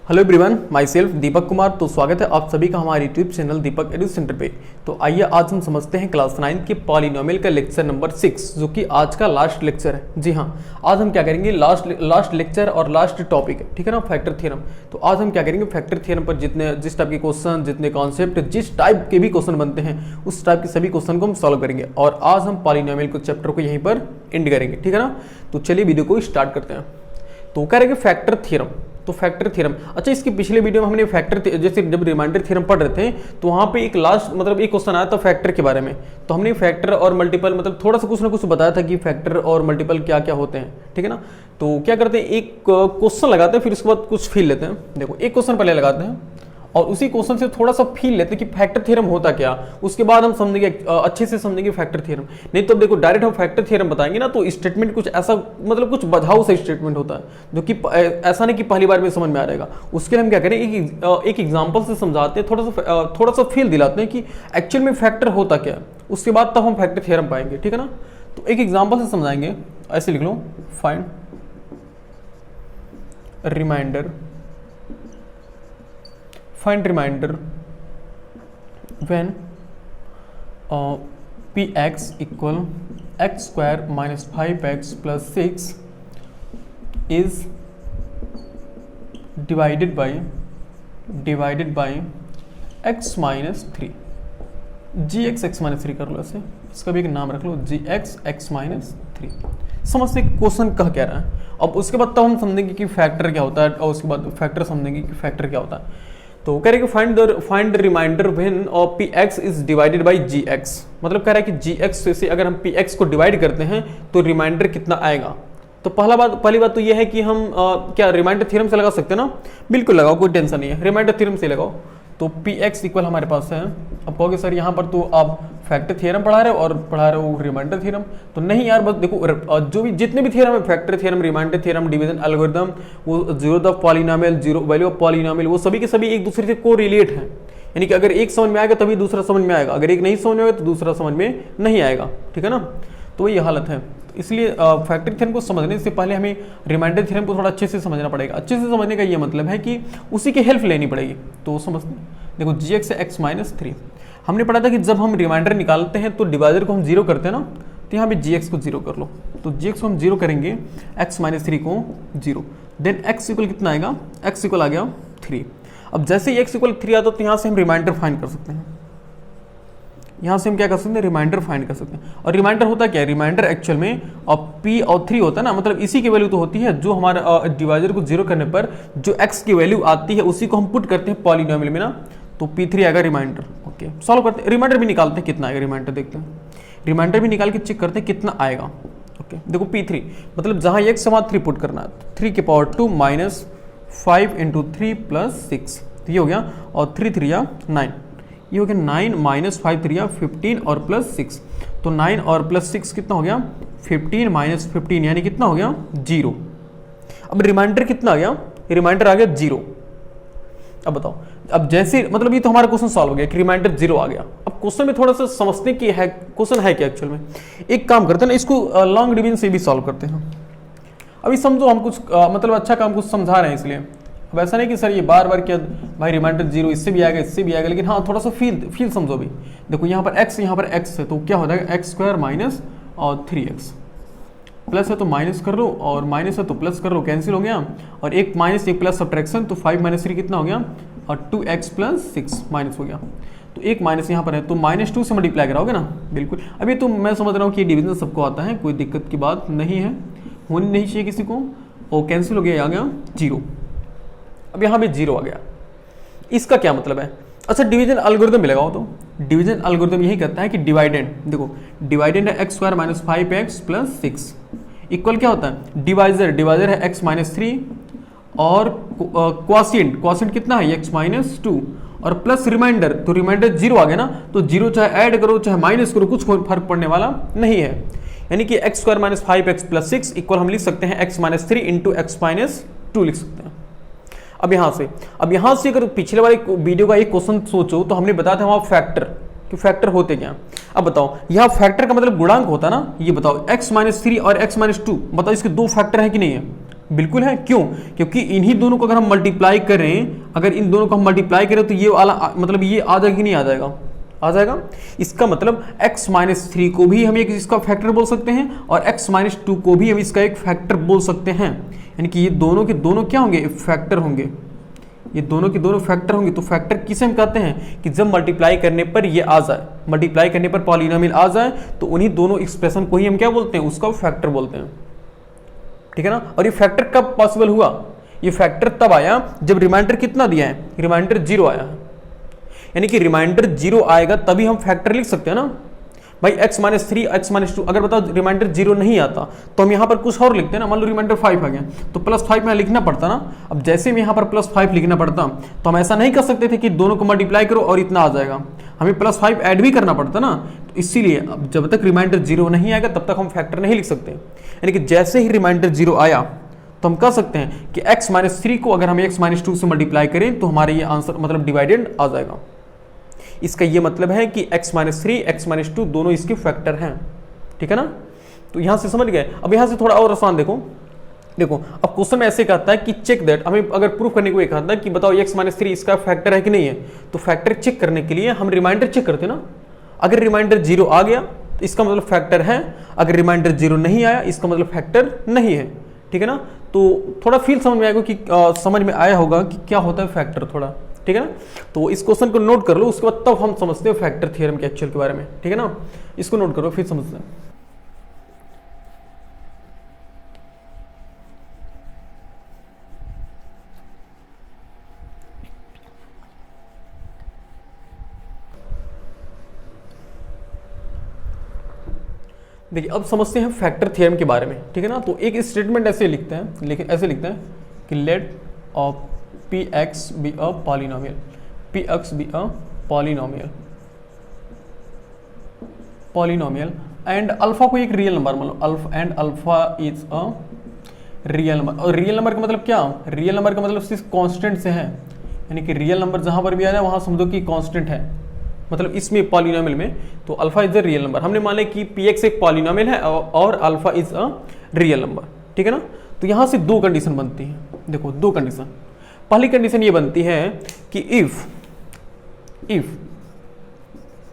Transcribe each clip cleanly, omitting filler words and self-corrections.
Hello everyone, my self Deepak Kumar. तो स्वागत है आप सभी का हमारे यूट्यूब चैनल दीपक एडु सेंटर पे। तो आइए आज हम समझते हैं क्लास 9 के पॉलिनोमियल का लेक्चर नंबर 6, जो कि आज का लास्ट लेक्चर है। जी हाँ, आज हम क्या करेंगे, लास्ट लेक्चर और लास्ट टॉपिक है, ठीक है ना, फैक्टर थ्योरम। तो आज हम क्या करेंगे, फैक्टर थ्योरम पर जिस टाइप के क्वेश्चन, जितने कॉन्सेप्ट, जिस टाइप के भी क्वेश्चन बनते हैं, उस टाइप के सभी क्वेश्चन को हम सॉल्व करेंगे। और आज हम पॉलिनोमियल को चैप्टर को यहीं पर एंड करेंगे, ठीक है ना। तो चलिए वीडियो को स्टार्ट करते हैं। तो कह रहे फैक्टर थ्योरम। तो फैक्टर थ्योरम, अच्छा, इसकी पिछले वीडियो में हमने फैक्टर जैसे जब रिमाइंडर थ्योरम पढ़ रहे थे तो वहाँ पे एक एक क्वेश्चन आया था फैक्टर के बारे में। तो हमने फैक्टर और मल्टीपल थोड़ा सा कुछ ना कुछ बताया था कि फैक्टर और मल्टीपल क्या क्या होते हैं, ठीक है ना। तो क्या करते हैं, एक क्वेश्चन लगाते हैं, फिर उसके बाद कुछ फील लेते हैं। देखो, एक क्वेश्चन पहले लगाते हैं और उसी क्वेश्चन से थोड़ा सा फील लेते हैं कि फैक्टर थ्योरम होता क्या, उसके बाद हम समझेंगे, अच्छे से समझेंगे फैक्टर थ्योरम। नहीं तो देखो, डायरेक्ट हम फैक्टर थ्योरम बताएंगे ना तो स्टेटमेंट कुछ ऐसा कुछ बझाऊ सा स्टेटमेंट होता है, जो कि ऐसा नहीं कि पहली बार में समझ में आ जाएगा। उसके लिए हम क्या करें, एक एग्जाम्पल से समझाते हैं, थोड़ा सा फील दिलाते हैं कि एक्चुअल में फैक्टर होता क्या है, उसके बाद तब हम फैक्टर थ्योरम पाएंगे, ठीक है ना। तो एक एग्जाम्पल से समझाएंगे, ऐसे लिख लो, find remainder when px equal x square minus 5x plus 6 is divided by x minus 3, gx x minus 3 कर लो ऐसे, इसका भी एक नाम रख लो, gx x minus 3। समझते क्वेश्चन कह क्या रहा है। अब उसके बाद तो हम समझेंगे कि फैक्टर क्या होता है, और उसके बाद फैक्टर समझेंगे कि फैक्टर क्या होता है। तो कह रहे कि find the remainder when px is divided by gx। मतलब कह रहा है कि gx से अगर हम px को डिवाइड करते हैं तो रिमाइंडर कितना आएगा। तो पहली बात तो यह है कि हम क्या रिमाइंडर थ्योरम से लगा सकते हैं ना। बिल्कुल लगाओ, कोई टेंशन नहीं है, रिमाइंडर थ्योरम से लगाओ। तो px इक्वल हमारे पास है, अब कहोगे सर यहाँ पर तो आप फैक्टर थ्योरम पढ़ा रहे हो और पढ़ा रहे हो रिमाइंडर थ्योरम। तो नहीं यार, बस देखो, जो भी जितने भी थ्योरम है, factor theorem, remainder theorem, division algorithm, वो zero of polynomial, zero value of polynomial, वो सभी के सभी एक दूसरे से कोरिलेट है। यानी कि अगर एक समझ में आएगा तभी दूसरा समझ में आएगा, अगर एक नहीं समझ में आएगा तो दूसरा समझ में नहीं आएगा, ठीक है ना। तो ये हालत है। इसलिए फैक्टर थ्योरम को समझने से पहले हमें रिमाइंडर थ्योरम को थोड़ा अच्छे से समझना पड़ेगा। अच्छे से समझने का ये मतलब है कि उसी की हेल्प लेनी पड़ेगी। तो समझते, देखो, gx है x माइनस 3। हमने पढ़ा था कि जब हम रिमाइंडर निकालते हैं तो डिवाइडर को हम जीरो करते हैं ना, तो यहाँ पे gx को जीरो कर लो। तो gx को हम जीरो करेंगे, x माइनस 3 को जीरो, देन x इक्वल कितना आएगा, x इक्वल आ गया 3। अब जैसे ही x इक्वल 3 आता तो यहाँ से हम रिमाइंडर फाइंड कर सकते हैं। यहाँ से हम क्या कर सकते हैं, रिमाइंडर फाइंड कर सकते हैं। और रिमाइंडर होता क्या है, रिमाइंडर एक्चुअल में p और 3 होता है ना, मतलब इसी की वैल्यू तो होती है जो हमारा डिवाइडर को जीरो करने पर जो x की वैल्यू आती है उसी को हम पुट करते हैं पॉलिनोमियल में ना। तो p3 आएगा रिमाइंडर। ओके, सॉल्व करते हैं, रिमाइंडर भी निकालते हैं कितना आएगा, रिमाइंडर देखते हैं, रिमाइंडर भी निकाल के चेक करते हैं कितना आएगा। ओके, देखो p3 मतलब जहाँ x से वहाँ 3 पुट करना है, 3 की पावर 2 माइनस 5 इंटू 3 प्लस 6, तो ये हो गया, और 3 3 या 9, ये हो गया 9 माइनस 5 3 या 15 और प्लस 6, तो 9 और प्लस 6 कितना हो गया, 15 माइनस 15 यानी कितना हो गया, 0। अब रिमाइंडर कितना आ गया, रिमाइंडर आ गया 0। अब बताओ, अब जैसे मतलब ये तो हमारा क्वेश्चन सॉल्व हो गया कि रिमाइंडर 0 आ गया। अब क्वेश्चन में थोड़ा सा समझने की है, क्वेश्चन है क्या एक्चुअल में। एक काम करते हैं ना, इसको लॉन्ग डिवीजन से भी सॉल्व करते हैं। अभी समझो, हम कुछ अच्छा काम कुछ समझा रहे हैं, इसलिए अब ऐसा नहीं कि सर ये बार बार क्या भाई रिमाइंडर 0 इससे भी आएगा, इससे भी आएगा, लेकिन हाँ थोड़ा सा फील समझो भी। देखो यहाँ पर x है, तो क्या हो जाएगा, x स्क्वायर माइनस और 3x, प्लस है तो माइनस कर लो, और माइनस है तो प्लस कर लो, कैंसिल हो गया, और एक माइनस एक प्लस सब्ट्रैक्शन, तो 5 माइनस 3 कितना हो गया, और 2x प्लस 6 माइनस हो गया। तो एक माइनस यहाँ पर है तो -2 से मल्टीप्लाई कराओगे ना, बिल्कुल। अभी तो मैं समझ रहा हूँ कि डिवीजन सबको आता है, कोई दिक्कत की बात नहीं है, होनी नहीं चाहिए किसी को। और कैंसिल हो गया, आ गया 0। अब यहाँ भी 0 आ गया, इसका क्या मतलब है। अच्छा, डिवीजन एल्गोरिथम भी लगाओ, तो डिवीजन एल्गोरिथम यही कहता है कि डिवाइडेंड, देखो डिवाइडेंड है x square minus 5x plus 6 equal क्या होता है, डिवाइजर है x माइनस 3, और क्वाशिएंट कितना है, x माइनस 2, और प्लस रिमाइंडर, तो रिमाइंडर 0 आ गया ना, तो 0 चाहे ऐड करो चाहे माइनस करो कुछ फर्क पड़ने वाला नहीं है। यानी कि x square minus 5x plus 6 equal हम लिख सकते हैं x minus 3 into x minus 2 लिख सकते हैं। अब यहाँ से अगर पिछले वाले वीडियो का एक क्वेश्चन सोचो तो हमने बताया था वहाँ फैक्टर, कि फैक्टर होते क्या। अब बताओ, यहाँ फैक्टर का मतलब गुणांक होता है ना, ये बताओ x माइनस 3 और x माइनस 2, बताओ इसके दो फैक्टर है कि नहीं है, बिल्कुल है। क्यों? क्योंकि इन्हीं दोनों को अगर हम मल्टीप्लाई करें, अगर इन दोनों को हम मल्टीप्लाई करें तो ये वाला मतलब ये आ जाएगा कि नहीं आ जाएगा? आ जाएगा। इसका मतलब x माइनस 3 को भी हम एक इसका फैक्टर बोल सकते हैं और x माइनस 2 को भी हम इसका एक फैक्टर बोल सकते हैं। यानी कि ये दोनों के दोनों क्या होंगे? फैक्टर होंगे। ये दोनों के दोनों फैक्टर होंगे। तो फैक्टर किसे हम कहते हैं? कि जब मल्टीप्लाई करने पर ये आ जाए, मल्टीप्लाई करने पर पॉलिनोमियल आ जाए, तो उन्हीं दोनों एक्सप्रेशन को ही हम क्या बोलते हैं? उसका फैक्टर बोलते हैं। ठीक है ना। और ये फैक्टर कब पॉसिबल हुआ? ये फैक्टर तब आया जब रिमाइंडर कितना दिया है? रिमाइंडर 0 आया है। यानी कि रिमाइंडर 0 आएगा तभी हम फैक्टर लिख सकते हैं ना भाई। x माइनस 3 x माइनस 2, अगर बताओ रिमाइंडर 0 नहीं आता तो हम यहाँ पर कुछ और लिखते हैं ना। मान लो रिमाइंडर 5 आ गया तो प्लस 5 में लिखना पड़ता ना। अब जैसे में यहाँ पर प्लस 5 लिखना पड़ता तो हम ऐसा नहीं कर सकते थे कि दोनों को मल्टीप्लाई करो और इतना आ जाएगा, हमें प्लस 5 ऐड भी करना पड़ता ना। तो इसीलिए अब जब तक रिमाइंडर 0 नहीं आएगा तब तक हम फैक्टर नहीं लिख सकते। यानी कि जैसे ही रिमाइंडर 0 आया तो हम कह सकते हैं कि x माइनस 3 को अगर हम x माइनस 2 से मल्टीप्लाई करें तो हमारे ये आंसर मतलब डिवाइडेड आ जाएगा। इसका ये मतलब है कि x माइनस 3 x माइनस 2 दोनों इसके फैक्टर हैं। ठीक है ना। तो यहां से समझ गए। अब यहां से थोड़ा और आसान देखो। अब क्वेश्चन में ऐसे कहता है कि चेक दैट, हमें अगर प्रूफ करने को ये कहता है कि बताओ x माइनस 3 इसका फैक्टर है कि नहीं है, तो फैक्टर चेक करने के लिए हम रिमाइंडर चेक करते ना। अगर रिमाइंडर 0 आ गया तो इसका मतलब फैक्टर है, अगर रिमाइंडर 0 नहीं आया इसका मतलब फैक्टर नहीं है। ठीक है ना। तो थोड़ा फील समझ में आएगा कि समझ में आया होगा कि क्या होता है फैक्टर थोड़ा। ठीक है ना। तो इस क्वेश्चन को नोट कर लो, उसके बाद तब हम समझते हैं फैक्टर थ्योरम के एक्चुअल के बारे में। ठीक है ना। इसको नोट करो फिर समझते हैं। देखिए अब समझते हैं फैक्टर थ्योरम के बारे में। ठीक है ना। तो एक स्टेटमेंट ऐसे लिखते हैं, लेकिन ऐसे लिखते हैं कि let of px be a polynomial, px be a polynomial and alpha को एक रियल नंबर मान लो, alpha and alpha is a real number. और रियल नंबर का मतलब क्या? रियल नंबर का मतलब सिर्फ कांस्टेंट से है। यानी कि रियल नंबर जहां पर भी आ जाए वहां समझो कि कांस्टेंट है, मतलब इसमें पॉलिनोमियल में। तो alpha is a real number. हमने मान लिया कि px एक पॉलिनोमियल है और alpha is a real number. ठीक है ना। तो यहां से दो कंडीशन बनती है। देखो दो कंडीशन। पहली कंडीशन ये बनती है कि इफ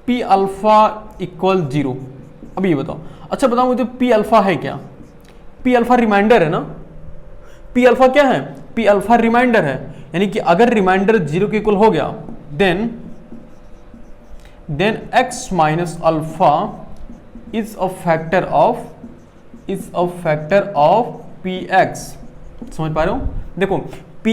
p अल्फा इक्वल 0। अब ये बताओ, अच्छा बताओ मुझे p अल्फा है क्या? p अल्फा रिमाइंडर है ना। p अल्फा क्या है? p अल्फा रिमाइंडर है। यानी कि अगर रिमाइंडर 0 के इक्वल हो गया then x minus alpha is a factor of px। समझ पा रहे हो? देखो p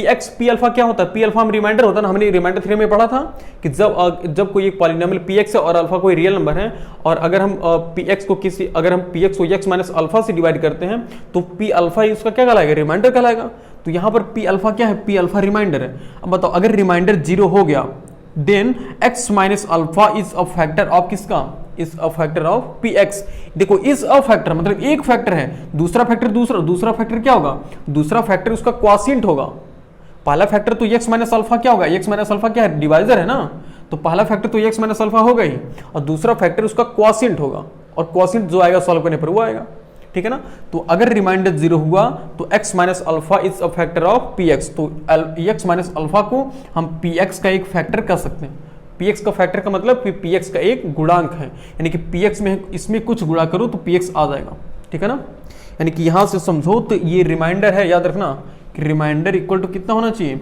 अल्फा क्या होता है? p अल्फा हम रिमाइंडर होता है ना। हमने रिमाइंडर थ्योरम में पढ़ा था कि जब कोई एक पॉलिनोमियल px है और अल्फा कोई रियल नंबर है, और अगर हम px को x माइनस अल्फा से डिवाइड करते हैं तो p अल्फा उसका क्या कहलाएगा? रिमाइंडर कहलाएगा। तो यहाँ पर p अल्फा क्या है? p अल्फा रिमाइंडर है। अब बताओ अगर रिमाइंडर 0 हो गया then x minus alpha is a factor of किसका? Is a factor of px। देखो इज अ फैक्टर मतलब एक फैक्टर है, दूसरा फैक्टर दूसरा फैक्टर क्या होगा? दूसरा फैक्टर उसका क्वॉशिएंट होगा। पहला फैक्टर तो x माइनस अल्फा क्या होगा? x माइनस अल्फा क्या है? डिवाइजर है ना। तो पहला फैक्टर तो x माइनस अल्फा होगा ही, और दूसरा फैक्टर उसका क्वॉशिएंट होगा, और क्वॉशिएंट जो आएगा सॉल्व करने पर वो आएगा। ठीक है ना। तो अगर रिमाइंडर 0 हुआ तो x minus alpha is a factor of px। तो x माइनस अल्फा को हम px का एक फैक्टर कर सकते हैं। px का फैक्टर का मतलब px का एक गुणांक है। यानी कि px में इसमें कुछ गुणा करो तो px आ जाएगा। ठीक है ना। यानी कि यहां से समझो तो ये रिमाइंडर है, याद रखना कि रिमाइंडर इक्वल टू कितना होना चाहिए?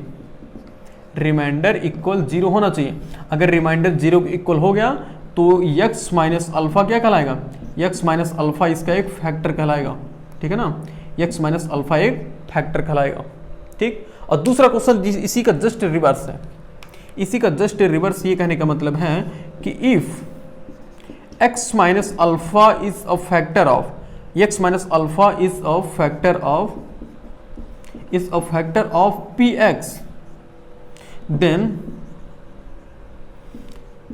रिमाइंडर इक्वल 0 होना चाहिए। अगर रिमाइंडर 0 इक्वल हो गया तो x माइनस अल्फा क्या कहलाएगा? x माइनस अल्फा इसका एक फैक्टर कहलाएगा। ठीक है ना। x माइनस अल्फा एक फैक्टर कहलाएगा। ठीक। और दूसरा क्वेश्चन इसी का जस्ट रिवर्स है। इसी का जस्ट रिवर्स ये कहने का मतलब है कि if x minus alpha is a factor of x minus alpha is a factor of px then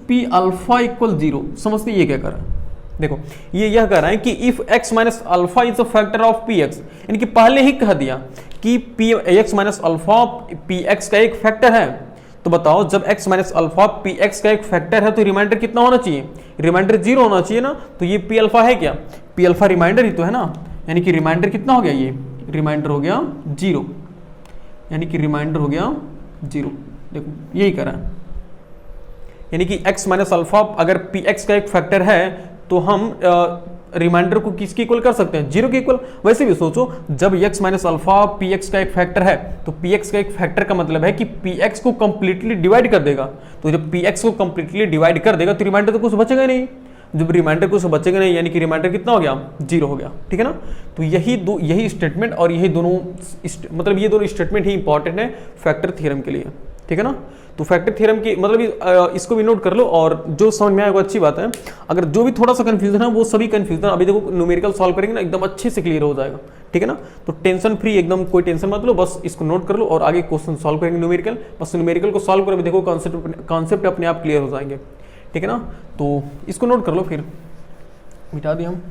p alpha equal 0। समझते ये क्या कर रहा है? देखो ये यह कह रहा है कि if x minus alpha is a factor of px, यानी कि पहले ही कह दिया कि x माइनस अल्फा px का एक फैक्टर है। तो बताओ जब x माइनस अल्फा px का एक फैक्टर है तो रिमाइंडर कितना होना चाहिए? रिमाइंडर 0 होना चाहिए ना। तो ये p अल्फा है क्या? p अल्फा रिमाइंडर ही तो है ना। यानी कि रिमाइंडर कितना हो गया? रिमाइंडर हो गया 0, यानी कि रिमाइंडर हो गया 0। देखो यही करा है, यानी कि x माइनस अल्फा अगर पी एक्स का एक फैक्टर है तो हम रिमाइंडर को किसके इक्वल कर सकते हैं, 0 के इक्वल। वैसे भी सोचो, जब x minus alpha P x का एक फैक्टर है तो पी एक्स का एक फैक्टर का मतलब है कि पी एक्स को कंप्लीटली डिवाइड कर देगा। तो जब पी एक्स को कंप्लीटली डिवाइड कर देगा तो रिमाइंडर तो कुछ बचेगा ही नहीं। जब रिमाइंडर कुछ बचेगा नहीं, यानी कि रिमाइंडर कितना हो गया, 0 हो गया। ठीक है ना। तो यही स्टेटमेंट और यही दोनों मतलब ये दोनों स्टेटमेंट ही इंपॉर्टेंट है फैक्टर थ्योरम के लिए। ठीक है ना। तो फैक्टर थ्योरम की मतलब इसको भी नोट कर लो, और जो समझ में आएगा अच्छी बात है। अगर जो भी थोड़ा सा कंफ्यूजन है वो सभी कंफ्यूजन अभी देखो न्यूमेरिकल सॉल्व करेंगे ना, एकदम अच्छे से क्लियर हो जाएगा। ठीक है ना। तो टेंशन फ्री, एकदम कोई टेंशन मत लो, बस इसको नोट कर लो और आगे क्वेश्चन सॉल्व करेंगे न्यूमेरिकल। बस न्यूमेरिकल को सॉल्व करो, देखो कॉन्सेप्ट अपने आप क्लियर हो जाएंगे। ठीक है ना। तो इसको नोट कर लो, फिर मिटा दिया हम।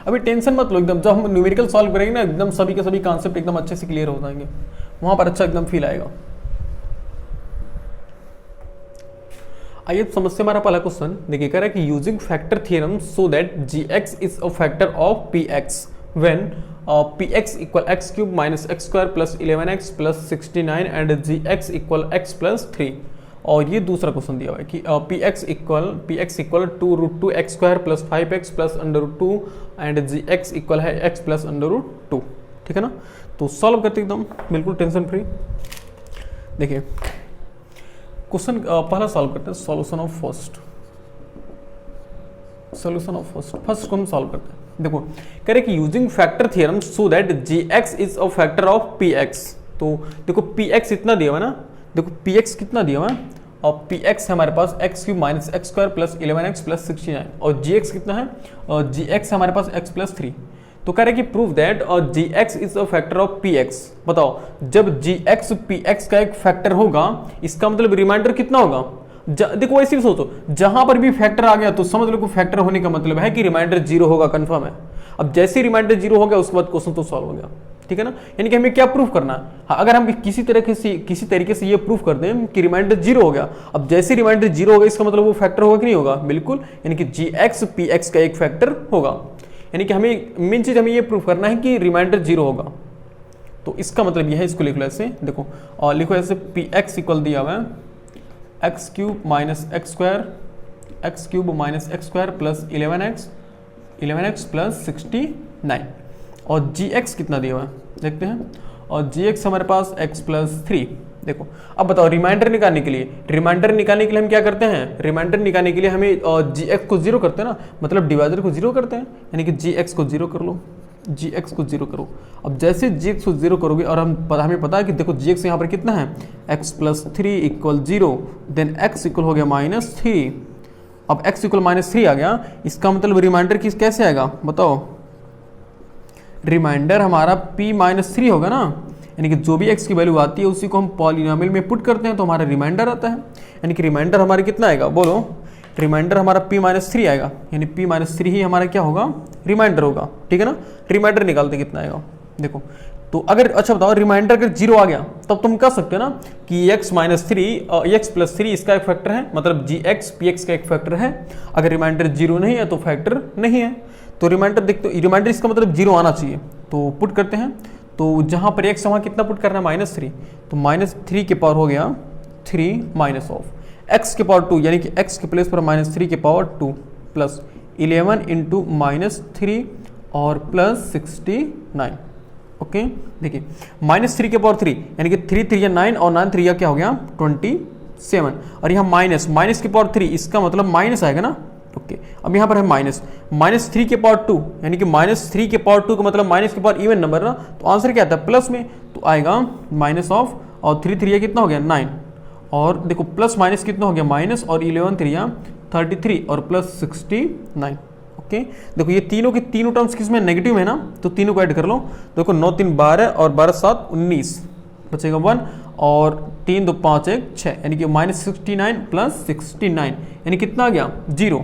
अभी टेंशन मत लो, एकदम जब हम न्यूमेरिकल सॉल्व करेंगे ना, एकदम सभी के सभी कॉन्सेप्ट एकदम अच्छे से क्लियर हो जाएंगे, वहां पर अच्छा एकदम फील आएगा। आइए समझते हमारा पहला क्वेश्चन देखिए, कह रहा है कि using factor theorem so that gx is a factor of px when px equal x cube minus x square plus 11x plus 69 and gx equal x plus 3। और ये दूसरा क्वेश्चन दिया हुआ है कि px equal to root 2 x square plus 5x plus under root 2 and gx equal है x plus under root 2। ठीक है ना। तो सॉल्व करते एकदम बिल्कुल टेंशन फ्री। देखिए क्वेश्चन पहला सॉल्व करते हैं, सॉल्यूशन ऑफ फर्स्ट को हम सॉल्व करते हैं। देखो कह रहे कि using factor theorem so that gx is a factor of px। तो देखो px इतना दिया हुआ ना, देखो px कितना दिया हुआ है, और px है हमारे पास x cube minus x square plus 11x plus 69, और gx कितना है, और gx है हमारे पास x प्लस 3। तो कह रहे कि prove that gx is a factor of px। बताओ जब gx px का एक फैक्टर होगा, इसका मतलब रिमाइंडर कितना होगा। देखो ऐसे भी सोचो, जहां पर भी फैक्टर आ गया तो समझ लो कि फैक्टर होने का मतलब है कि रिमाइंडर 0 होगा, कंफर्म है। अब जैसे रिमाइंडर 0 हो गया उसके बाद क्वेश्चन तो सॉल्व हो गया। ठीक है ना। यानी कि हमें क्या प्रूफ करना है, हाँ, अगर हम किसी तरीके से ये प्रूफ कर दें कि रिमाइंडर 0 हो गया, अब जैसे रिमाइंडर 0 हो गया इसका मतलब वो फैक्टर होगा कि नहीं होगा, बिल्कुल। यानी कि gx px का एक फैक्टर होगा। यानी कि हमें मेन चीज हमें ये प्रूफ करना है कि रिमाइंडर 0 होगा। तो इसका मतलब यह है, इसको लिख लो ऐसे, देखो और लिखो ऐसे px इक्वल दिया हुआ है x cube minus x square plus 11x plus 69, और gx कितना दिया हुआ है देखते हैं, और gx हमारे पास x प्लस 3। देखो अब बताओ रिमाइंडर निकालने के लिए हम क्या करते हैं, रिमाइंडर निकालने के लिए हमें gx को 0 करते हैं ना, मतलब डिवाइडर को 0 करते हैं, यानी कि gx को 0 कर लो, gx को 0 करो। अब जैसे gx को 0 करोगे, और हमें पता है कि देखो gx यहाँ पर कितना है, x plus 3 equal 0, then x equal हो गया माइनस 3। अब x इक्वल माइनस 3 आ गया, इसका मतलब रिमाइंडर कैसे आएगा बताओ, रिमाइंडर हमारा p माइनस 3 होगा ना, यानी कि जो भी x की वैल्यू आती है उसी को हम पॉलिनोमियल में पुट करते हैं तो हमारा रिमाइंडर आता है। यानी कि रिमाइंडर हमारा कितना आएगा बोलो, रिमाइंडर हमारा p माइनस 3 आएगा, यानी p माइनस 3 ही हमारा क्या होगा, रिमाइंडर होगा। ठीक है ना। रिमाइंडर निकालते कितना आएगा देखो, तो अगर अच्छा बताओ रिमाइंडर अगर 0 आ गया तब तुम कह सकते हो ना कि x माइनस 3 x प्लस 3 इसका एक फैक्टर है, मतलब gx px का एक फैक्टर है। अगर रिमाइंडर 0 नहीं है तो फैक्टर नहीं है। तो रिमाइंडर देखते हो, रिमाइंडर इसका मतलब 0 आना चाहिए, तो पुट करते हैं। तो जहां पर x वहां कितना पुट करना है, माइनस 3, तो माइनस 3 के पावर हो गया 3 माइनस ऑफ x के पावर 2, यानी कि x के प्लेस पर माइनस 3 के पावर 2 प्लस 11 इंटू माइनस 3 और प्लस 69। ओके देखिए माइनस 3 के पावर 3, यानी कि 3 3 9 और 9 3 क्या हो गया 27, और यहाँ माइनस के पावर 3, इसका मतलब माइनस आएगा ना। ओके अब यहाँ पर है माइनस 3 के पावर 2, यानी कि माइनस 3 के पावर 2 का मतलब माइनस के पावर इवन नंबर ना, तो आंसर क्या आता है प्लस में, तो आएगा माइनस ऑफ, और 3 3 कितना हो गया 9, और देखो प्लस माइनस कितना हो गया माइनस, और 11 3 33 और प्लस 69। ओके देखो ये तीनों के तीनों टर्म्स किसमें नेगेटिव है ना, तो तीनों को ऐड कर लो। देखो 9 3 12 और 12 7 19, बचेगा 1, और 3 2 5 1 6, यानी कि माइनस 69 प्लस 69, यानी कितना आ गया 0।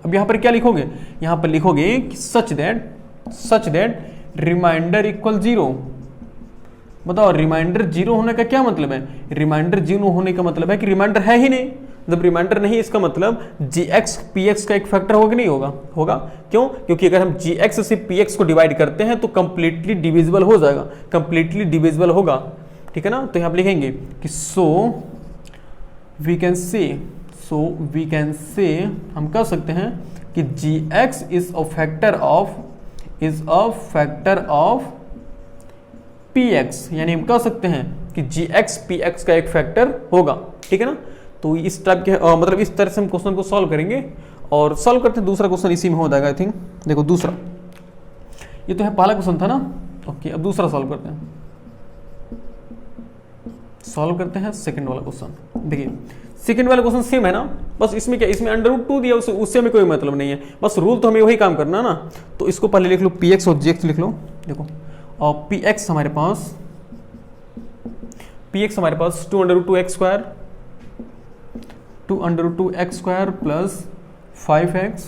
अब यहाँ पर क्या लिखोगे, यहाँ पर लिखोगे कि सच दैट रिमाइंडर इक्वल 0। बताओ रिमाइंडर 0 होने का क्या मतलब है, रिमाइंडर 0 होने का मतलब है कि रिमाइंडर है ही नहीं। जब रिमाइंडर नहीं, इसका मतलब gx px का एक फैक्टर होगा कि नहीं होगा? होगा। क्यों? क्योंकि अगर हम gx से px को डिवाइड करते हैं तो कंप्लीटली डिविजिबल हो जाएगा, कंप्लीटली डिविजिबल होगा, ठीक है ना। तो यहाँ पे लिखेंगे कि सो वी कैन से हम कह सकते हैं कि gx is a factor of px, यानी हम कह सकते हैं कि gx px का एक फैक्टर होगा, ठीक है ना। तो इस टाइप के मतलब इस तरह से हम क्वेश्चन को सॉल्व करेंगे और सॉल्व करते हैं। दूसरा क्वेश्चन इसी में हो जाएगा आई थिंक। देखो दूसरा, ये तो है पहला क्वेश्चन था ना, ओके। अब दूसरा सॉल्व करते हैं सेकंड वाला क्वेश्चन। देखिए सेकंड वाला क्वेश्चन सेम है ना, बस इसमें क्या, इसमें √2 दिया, उससे हमें कोई मतलब नहीं है, बस रूल तो हमें वही काम करना है ना। तो इसको पहले लिख लो px और gx लिख लो। देखो और px हमारे पास 2√2x² प्लस 5x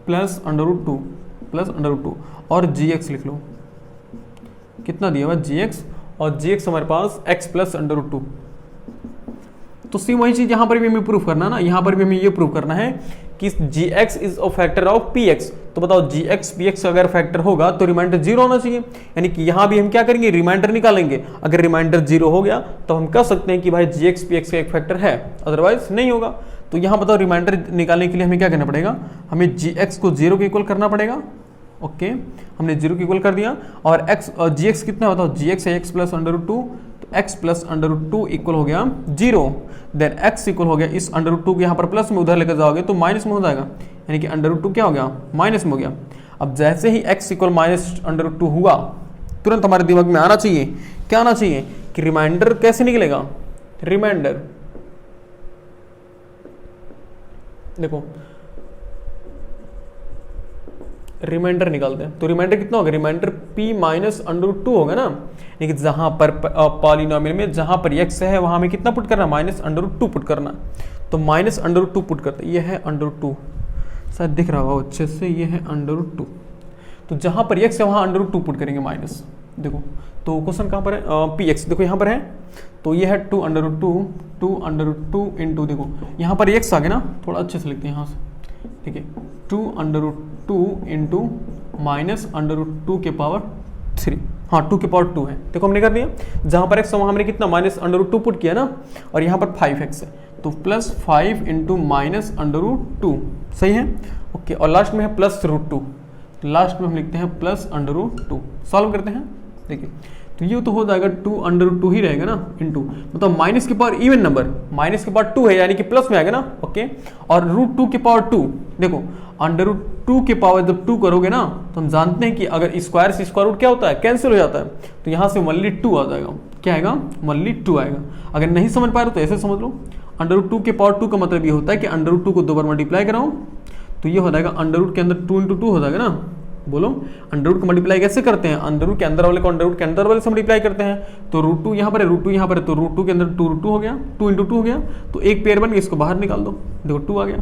प्लस √2 और gx लिख लो। कितना दिया हुआ gx, और gx हमारे पास x प्लस √2। तो सेम वही चीज यहाँ पर भी हमें प्रूफ करना है ना, यहाँ पर भी हमें ये प्रूफ करना है कि gx is a factor of px। तो बताओ gx px अगर फैक्टर होगा तो रिमाइंडर 0 होना चाहिए, यानी कि यहाँ भी हम क्या करेंगे, रिमाइंडर निकालेंगे। अगर रिमाइंडर 0 हो गया तो हम कह सकते हैं कि भाई gx px का एक फैक्टर है, अदरवाइज नहीं होगा। तो यहाँ बताओ रिमाइंडर निकालने के लिए हमें क्या करना पड़ेगा, हमें gx को 0 के इक्वल करना पड़ेगा, ओके। हमने 0 के इक्वल कर दिया। और gx कितना है बताओ, gx है x प्लस √2, तो x प्लस √2 इक्वल हो गया 0। देन x इक्वल हो गया इस √2 को यहाँ पर प्लस में उधर लेकर जाओगे तो माइनस में हो जाएगा, यानी कि √2 क्या हो गया, माइनस में हो गया। अब जैसे ही x इक्वल माइनस √2 हुआ, तुरंत हमारे दिमाग में आना चाहिए, क्या आना चाहिए कि रिमाइंडर कैसे निकलेगा। रिमाइंडर देखो, रिमाइंडर निकालते हैं तो रिमाइंडर कितना होगा, रिमाइंडर p माइनस √2 होगा ना। लेकिन जहां पर पॉलिनोमियल में जहां पर x है वहां हमें कितना पुट करना, माइनस √2 पुट करना। तो माइनस √2 पुट करते, ये है √2, शायद दिख रहा होगा अच्छे से, ये है √2। तो जहां पर x है वहां √2 पुट करेंगे माइनस। देखो तो क्वेश्चन कहां पर है, px देखो यहाँ पर है, तो ये है 2√2 इंटू, देखो यहाँ पर x आ गया ना, थोड़ा अच्छे से लिखते हैं यहाँ से, ठीक है। 2√2 इंटू माइनस √2 के पावर 3, हाँ 2 के पावर 2 है। देखो हमने कर दिया, जहां पर x वहां हमने कितना माइनस √2 पुट किया ना, और यहाँ पर 5x है तो प्लस 5 इंटू माइनस √2, सही है, ओके। और लास्ट में है प्लस √2, लास्ट में हम लिखते हैं प्लस √2। सॉल्व करते हैं, देखिए तो ये तो हो जाएगा 2√2 ही रहेगा ना, इंटू मतलब माइनस के पावर इवन नंबर, माइनस के पावर 2 है यानी कि प्लस में आएगा ना, ओके। और √2 के पावर 2, देखो √2 के पावर जब 2 करोगे ना तो हम जानते हैं कि अगर स्क्वायर से स्क्वायर रूट क्या होता है, कैंसिल हो जाता है। तो यहाँ से ओनली 2 आ जाएगा, क्या आएगा, ओनली 2 आएगा। अगर नहीं समझ पा रहे तो ऐसे समझ लो, √2 के पावर 2 का मतलब ये होता है कि √2 को 2 बार मल्टीप्लाई कराओ तो ये हो जाएगा √ के अंदर 2 × 2 हो जाएगा ना। बोलो √ को मल्टीप्लाई कैसे करते हैं, √ के अंदर वाले को √ के अंदर वाले से मल्टीप्लाई करते हैं। तो √2 यहाँ पर है, √2 यहाँ पर है, तो √2 के अंदर 2 हो गया, 2 × 2 हो गया, तो एक पेयर बन गया, इसको बाहर निकाल दो, देखो 2 आ गया।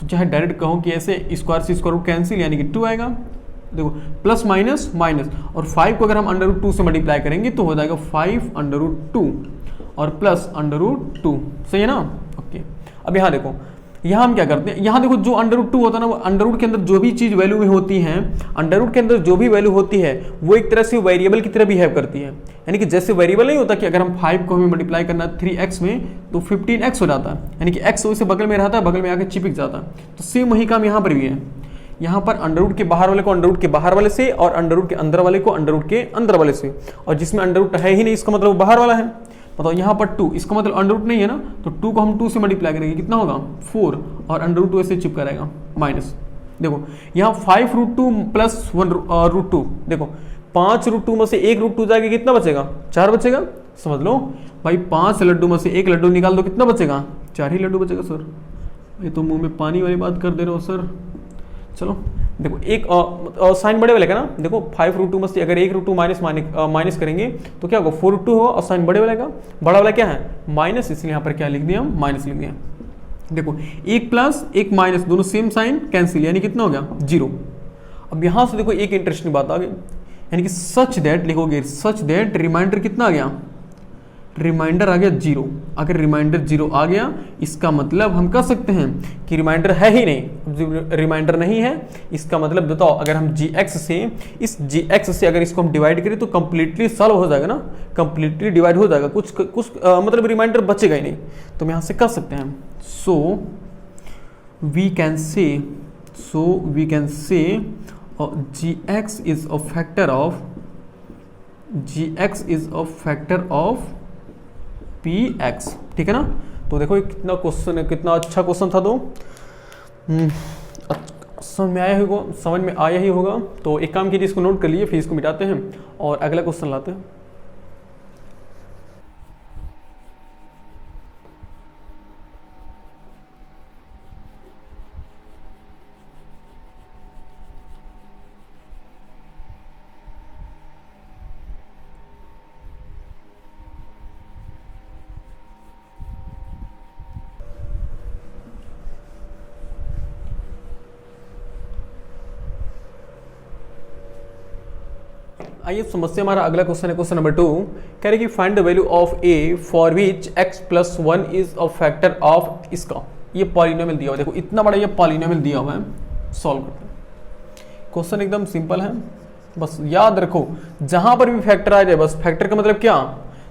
तो चाहे डायरेक्ट कहो कि ऐसे स्क्वायर से स्क्वायर रूट कैंसिल, यानी कि 2 आएगा। देखो प्लस माइनस माइनस, और 5 को अगर हम √ से मल्टीप्लाई करेंगे तो हो जाएगा 5√2 और प्लस √2, सही है ना, ओके। अब यहाँ देखो, यहाँ हम क्या करते हैं, यहाँ देखो जो √2 होता है ना, वो √ के अंदर जो भी चीज वैल्यू में होती है, √ के अंदर जो भी वैल्यू होती है वो एक तरह से वेरिएबल की तरह बिहेव करती है। यानी कि जैसे वेरिएबल नहीं होता कि अगर हम 5 को हमें मल्टीप्लाई करना 3x में तो 15x हो जाता है, यानी कि x वैसे बगल में रहता है, बगल में आके चिपक जाता है। तो सेम वही काम यहाँ पर भी है, यहाँ पर √ के बाहर वाले को √ के बाहर वाले से, और √ के अंदर वाले को √ के अंदर वाले से, और जिसमें √ है ही नहीं इसका मतलब बाहर वाला है। बताओ यहाँ पर 2, इसका मतलब √ नहीं है ना, तो 2 को हम 2 से मल्टीप्लाई करेंगे, कितना होगा 4, और √ ऐसे चिपका रहेगा माइनस। देखो यहाँ 5√2 प्लस 1√2, देखो 5√2 में से 1 √2 जाएगा, कितना बचेगा, 4 बचेगा। समझ लो भाई 5 लड्डू में से 1 लड्डू निकाल दो, कितना बचेगा, 4 ही लड्डू बचेगा। सर ये तो मुंह में पानी वाली बात कर दे रहे हो सर। चलो देखो एक साइन बड़े वाले का ना, देखो 5√2 में से अगर 1 √2 माइनस करेंगे तो क्या होगा, 4√2 होगा, और साइन बड़े वाले का, बड़ा वाला क्या है माइनस, इसलिए यहाँ पर क्या लिख दिया, हम माइनस लिख दिया। देखो 1 प्लस 1 माइनस, दोनों सेम साइन कैंसिल, यानी कितना हो गया 0। अब यहाँ से देखो एक इंटरेस्टिंग बात आ गई, यानी कि सच दैट लिखोगे, सच दैट रिमाइंडर कितना आ गया, रिमाइंडर आ गया जीरो। अगर रिमाइंडर जीरो आ गया इसका मतलब हम कह सकते हैं कि रिमाइंडर है ही नहीं। रिमाइंडर नहीं है इसका मतलब बताओ, अगर हम gx से इस gx से अगर इसको हम डिवाइड करें तो कंप्लीटली सॉल्व हो जाएगा ना, कंप्लीटली डिवाइड हो जाएगा, कुछ मतलब रिमाइंडर बचेगा ही नहीं। तो हम यहाँ से कह सकते हैं so we can say gx is a factor of px, ठीक है ना। तो देखो कितना क्वेश्चन है, कितना अच्छा क्वेश्चन था। तो समझ में आया ही होगा। तो एक काम कीजिए, इसको नोट कर लिए, फिर इसको मिटाते हैं और अगला क्वेश्चन लाते हैं। आइए समस्या हमारा अगला क्वेश्चन है, क्वेश्चन नंबर 2। कह रहे कि find the value of A for which x plus 1 is a factor of इसका। ये पॉलिनोमियल दिया हुआ है, देखो इतना बड़ा ये पॉलिनोमियल दिया हुआ है। सॉल्व करते हैं। क्वेश्चन एकदम सिंपल है, बस याद रखो जहां पर भी फैक्टर आ जाए, बस फैक्टर का मतलब क्या,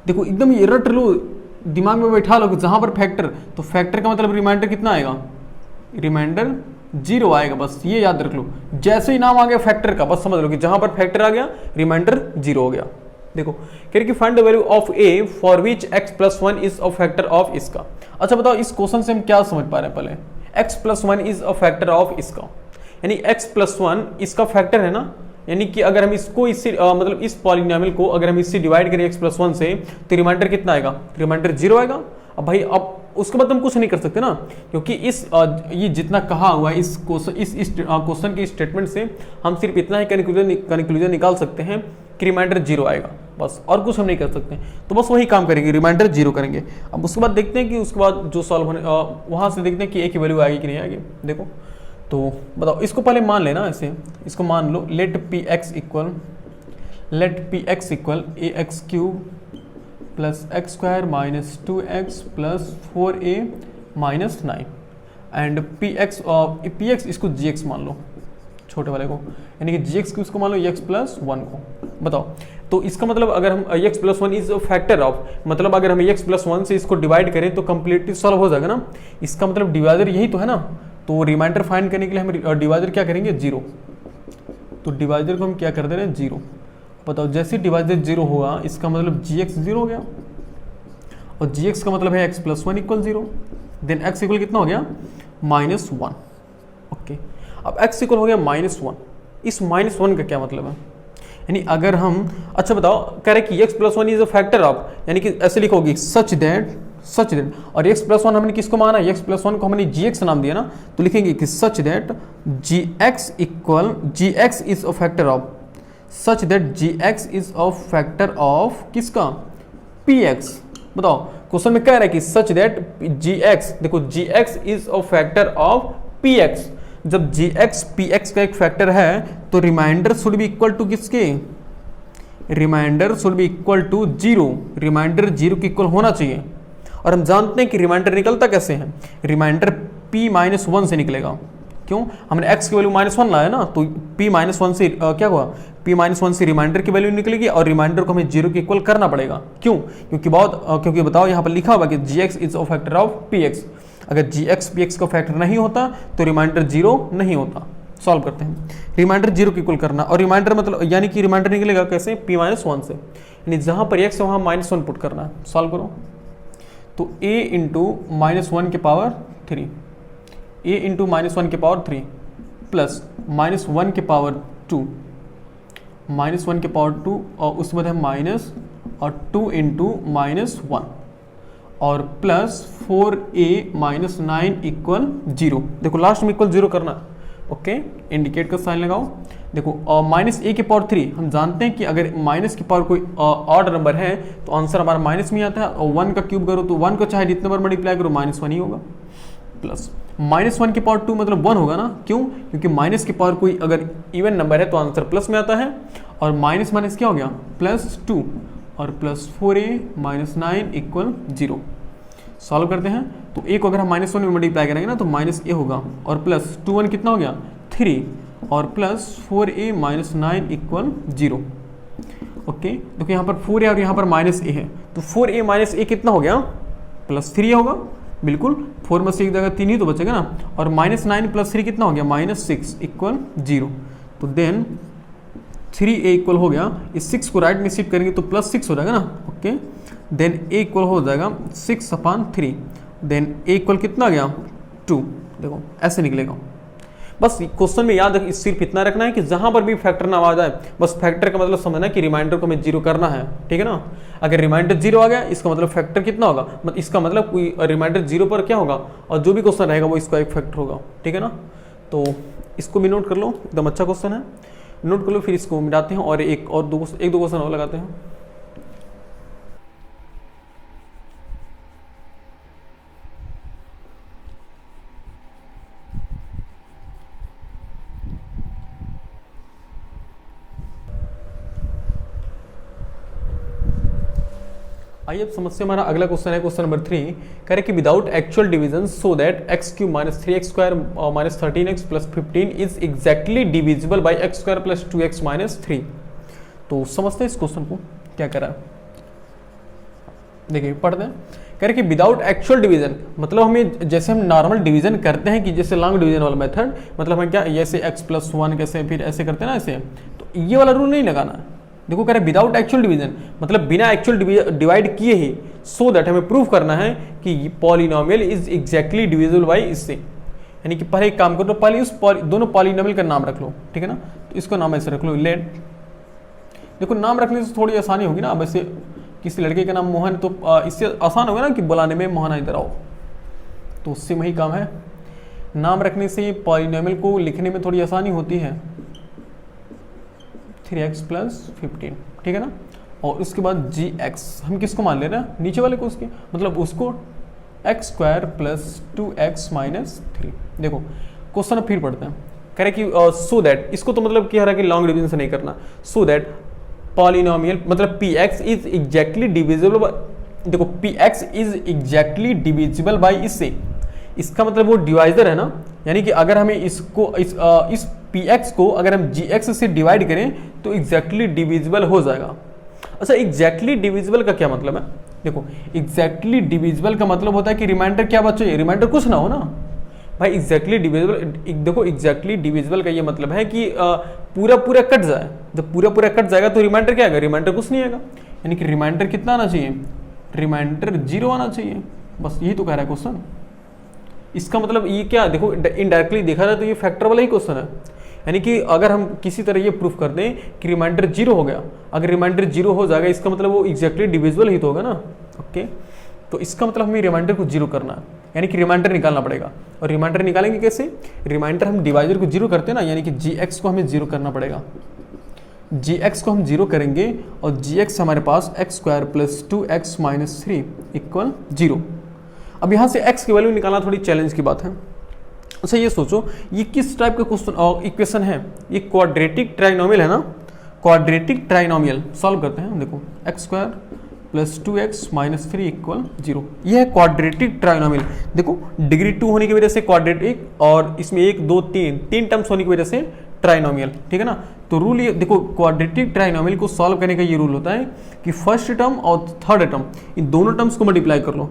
देखो एकदम ये रट लो, दिमाग में बैठा लो कि जहां पर फैक्टर, तो फैक्टर का मतलब रिमाइंडर कितना आएगा, रिमाइंडर जीरो आएगा। बस ये याद रख लो, जैसे ही नाम आ गया फैक्टर का बस समझ लो कि जहां पर फैक्टर आ गया रिमाइंडर जीरो हो गया। देखो कह रहे कि find the value of A for which x plus 1 is a factor of इसका। अच्छा बताओ इस क्वेश्चन से हम क्या समझ पा रहे हैं, पहले x plus 1 is a factor of इसका, यानी x प्लस 1 इसका फैक्टर है ना, यानी कि अगर हम इसको इससे मतलब इस पॉलिनोमियल को अगर हम इससे डिवाइड करें x प्लस 1 से तो रिमाइंडर कितना आएगा, रिमाइंडर जीरो आएगा। अब भाई अब उसके बाद हम कुछ नहीं कर सकते ना, क्योंकि इस ये जितना कहा हुआ है इस क्वेश्चन के स्टेटमेंट से हम सिर्फ इतना ही कंक्लूजन निकाल सकते हैं कि रिमाइंडर जीरो आएगा, बस और कुछ हम नहीं कर सकते। तो बस वही काम करेंगे, रिमाइंडर जीरो करेंगे। अब उसके बाद देखते हैं कि उसके बाद जो सॉल्व होने वहाँ से देखते हैं कि ए की वैल्यू आएगी कि नहीं आएगी। देखो तो बताओ, इसको पहले मान लेना, ऐसे इसको मान लो, let P X equal A X cube plus X square minus 2x plus 4a minus 9 and P X इसको gx मान लो, छोटे वाले को, यानी कि gx को इसको मान लो x प्लस 1 को। बताओ तो इसका मतलब अगर हम x plus 1 is factor of, मतलब अगर हम x प्लस 1 से इसको डिवाइड करें तो कंप्लीटली सॉल्व हो जाएगा ना। इसका मतलब डिवाइडर यही तो है ना। तो रिमाइंडर फाइंड करने के लिए हम डिवाइडर क्या करेंगे, जीरो। तो डिवाइडर को हम क्या कर दे रहे हैं, जीरो। बताओ जैसे डिवाइडर जीरो हुआ इसका मतलब gx जीरो हो गया, और gx का मतलब है x plus 1 equal zero, then x equal कितना हो गया, माइनस 1। ओके, अब x इक्वल हो गया माइनस 1। इस माइनस 1 का क्या मतलब है, यानी अगर हम, अच्छा बताओ कह रहे कि x plus 1 is a factor of, यानी कि ऐसे लिखोगी सच दैट, और x प्लस 1 हमने किसको माना, x प्लस 1 को हमने gx नाम दिया ना, तो लिखेंगे कि such that gx is a factor of, such that gx is a factor of किसका, px। बताओ क्वेश्चन में कह रहा है कि सच दैट gx, देखो gx is a factor of px। जब gx px का एक फैक्टर है तो remainder should be equal to किसके, remainder should be equal to zero, remainder zero के इक्वल होना चाहिए। और हम जानते हैं कि रिमाइंडर निकलता कैसे है, रिमाइंडर p माइनस 1 से निकलेगा। क्यों, हमने x की वैल्यू माइनस 1 लाया ना, तो p माइनस 1 से क्या हुआ, p माइनस 1 से रिमाइंडर की वैल्यू निकलेगी और रिमाइंडर को हमें जीरो के इक्वल करना पड़ेगा। क्यों, क्योंकि बताओ यहाँ पर लिखा हुआ कि gx is a factor of px। अगर gx px का फैक्टर नहीं होता तो रिमाइंडर जीरो नहीं होता। सॉल्व करते हैं, रिमाइंडर जीरो के इक्वल करना, और रिमाइंडर मतलब यानी कि रिमाइंडर निकलेगा कैसे, p माइनस 1 से, यानी जहाँ पर x है वहाँ माइनस 1 पुट करना है। सॉल्व करो तो a इंटू माइनस 1 के पावर 3, a इंटू माइनस 1 के पावर 3 प्लस माइनस 1 के पावर 2, माइनस 1 के पावर 2 और उसके बाद है माइनस और 2 इंटू माइनस 1 और प्लस 4a माइनस 9 इक्वल 0। देखो लास्ट में इक्वल 0 करना, ओके, इंडिकेट का साइन लगाओ। देखो माइनस a के पावर 3, हम जानते हैं कि अगर माइनस की पावर कोई ऑड नंबर है तो आंसर हमारा माइनस में आता है, और 1 का क्यूब करो तो 1 को चाहे जितने बार मल्टीप्लाई करो माइनस 1 ही होगा। प्लस माइनस 1 की पावर 2 मतलब 1 होगा ना, क्यों, क्योंकि माइनस की पावर कोई अगर इवन नंबर है तो आंसर प्लस में आता है, और माइनस माइनस क्या हो गया, प्लस 2, और plus 4a minus 9 equal 0। Solve करते हैं तो a को अगर हम -1 में मल्टीप्लाई करेंगे ना तो -a होगा और प्लस 2 1 कितना हो गया 3 और plus 4a minus 9 equal 0। Okay, देखो यहाँ पर 4a और यहाँ पर -a है तो 4a माइनस a कितना हो गया +3 होगा। बिल्कुल, 4 में से एक जगह 3 ही तो बचेगा ना। और -9 + 3 कितना हो गया -6 इक्वल 0। तो देन 3a इक्वल हो गया, इस 6 को राइट में शिफ्ट करेंगे तो +6 हो जाएगा ना। ओके, देन a इक्वल हो जाएगा 6/3। देन a इक्वल कितना आ गया 2। देखो ऐसे निकलेगा। बस क्वेश्चन में याद सिर्फ इतना रखना है कि जहां पर भी फैक्टर नाम आ जाए बस फैक्टर का मतलब समझना कि रिमाइंडर को हमें 0 करना है, ठीक है ना। अगर रिमाइंडर 0 आ गया इसका मतलब फैक्टर कितना होगा, मतलब इसका मतलब कोई रिमाइंडर 0 पर क्या होगा और जो भी क्वेश्चन रहेगा वो इसका एक फैक्टर होगा, ठीक है ना। तो इसको भी नोट कर लो, एकदम अच्छा क्वेश्चन है, नोट कर लो। फिर इसको मिटाते हैं और एक दो क्वेश्चन और लगाते हैं। आइए अब समस्या हमारा अगला क्वेश्चन है, क्वेश्चन नंबर 3। कह रहे कि without actual division so that x³ - 3x² - 13x + 15 is exactly divisible by x² + 2x - 3। तो समझते हैं इस क्वेश्चन को क्या कह रहा है। देखिए पढ़ते हैं। कह रहे कि विदाउट एक्चुअल डिवीजन मतलब हमें जैसे हम नॉर्मल डिवीजन करते हैं कि जैसे लॉन्ग डिवीजन वाला मेथड, मतलब हम क्या जैसे x+1 कैसे फिर ऐसे करते हैं ना ऐसे, तो ये वाला रूल नहीं लगाना है। देखो कह रहे विदाउट एक्चुअल डिवीजन मतलब बिना एक्चुअल डिवाइड किए ही, सो दैट हमें प्रूव करना है कि polynomial is exactly divisible by इससे। यानी कि पहले एक काम करो, पहले उस दोनों पॉलिनोमियल का नाम रख लो, ठीक है ना। तो इसको नाम ऐसे रख लो लेट। देखो नाम रखने से थोड़ी आसानी होगी ना। अब ऐसे किसी लड़के का नाम मोहन तो इससे आसान होगा ना कि बुलाने में मोहन इधर आओ, तो उससे वही काम है। नाम रखने से पॉलिनोमियल को लिखने में थोड़ी आसानी होती है। 3x + 15, ठीक है ना। और उसके बाद gx हम किसको मान ले रहे हैं, नीचे वाले को, उसके मतलब उसको x² + 2x - 3। देखो क्वेश्चन अब फिर पढ़ते हैं। कह रहे कि सो दैट, इसको तो मतलब क्या है कि लॉन्ग डिवीजन से नहीं करना। सो दैट पॉलिनोमियल मतलब px इज एग्जैक्टली डिविजिबल, देखो px is exactly divisible by इससे, इसका मतलब वो डिवाइजर है ना। यानी कि अगर हमें इसको इस px को अगर हम gx से डिवाइड करें तो एग्जैक्टली डिविजिबल हो जाएगा। अच्छा, एग्जैक्टली डिविजिबल का क्या मतलब है। देखो एग्जैक्टली डिविजिबल का मतलब होता है कि रिमाइंडर क्या बचे, रिमाइंडर कुछ ना हो ना भाई। एग्जैक्टली डिविजिबल, देखो एग्जैक्टली डिविजिबल का ये मतलब है कि पूरा पूरा कट जाए। जब पूरा पूरा कट जाएगा तो रिमाइंडर क्या आएगा, रिमाइंडर कुछ नहीं आएगा। यानी कि रिमाइंडर कितना आना चाहिए, रिमाइंडर 0 आना चाहिए। बस यही तो कह रहा है क्वेश्चन। इसका मतलब ये क्या, देखो इनडायरेक्टली देखा जाए तो ये फैक्टर वाला ही क्वेश्चन है। यानी कि अगर हम किसी तरह ये प्रूफ कर दें कि रिमाइंडर 0 हो गया, अगर रिमाइंडर 0 हो जाएगा इसका मतलब वो एग्जैक्टली डिविजिबल ही तो होगा ना। ओके, तो इसका मतलब हमें रिमाइंडर को 0 करना है, यानी कि रिमाइंडर निकालना पड़ेगा। और रिमाइंडर निकालेंगे कैसे, रिमाइंडर हम डिवाइजर को 0 करते हैं ना, यानी कि gx को हमें 0 करना पड़ेगा। gx को हम 0 करेंगे और gx हमारे पास x² + 2x - 3 इक्वल 0। अब यहाँ से x की वैल्यू निकालना थोड़ी चैलेंज की बात है। अच्छा ये सोचो ये किस टाइप का क्वेश्चन इक्वेशन है, ये क्वाड्रेटिक ट्राइनोमियल है ना। क्वाड्रेटिक ट्राइनोमियल सॉल्व करते हैं। देखो x² + 2x - 3 इक्वल 0, यह है क्वाड्रेटिक ट्राइनोमियल। देखो डिग्री 2 होने की वजह से क्वाड्रेटिक, और इसमें 1 2 3 टर्म्स होने की वजह से ट्राइनोमियल, ठीक है ना। तो रूल ये देखो, क्वाड्रेटिक ट्राइनोमियल को सॉल्व करने का ये रूल होता है कि फर्स्ट टर्म और थर्ड टर्म इन दोनों टर्म्स को मल्टीप्लाई कर लो।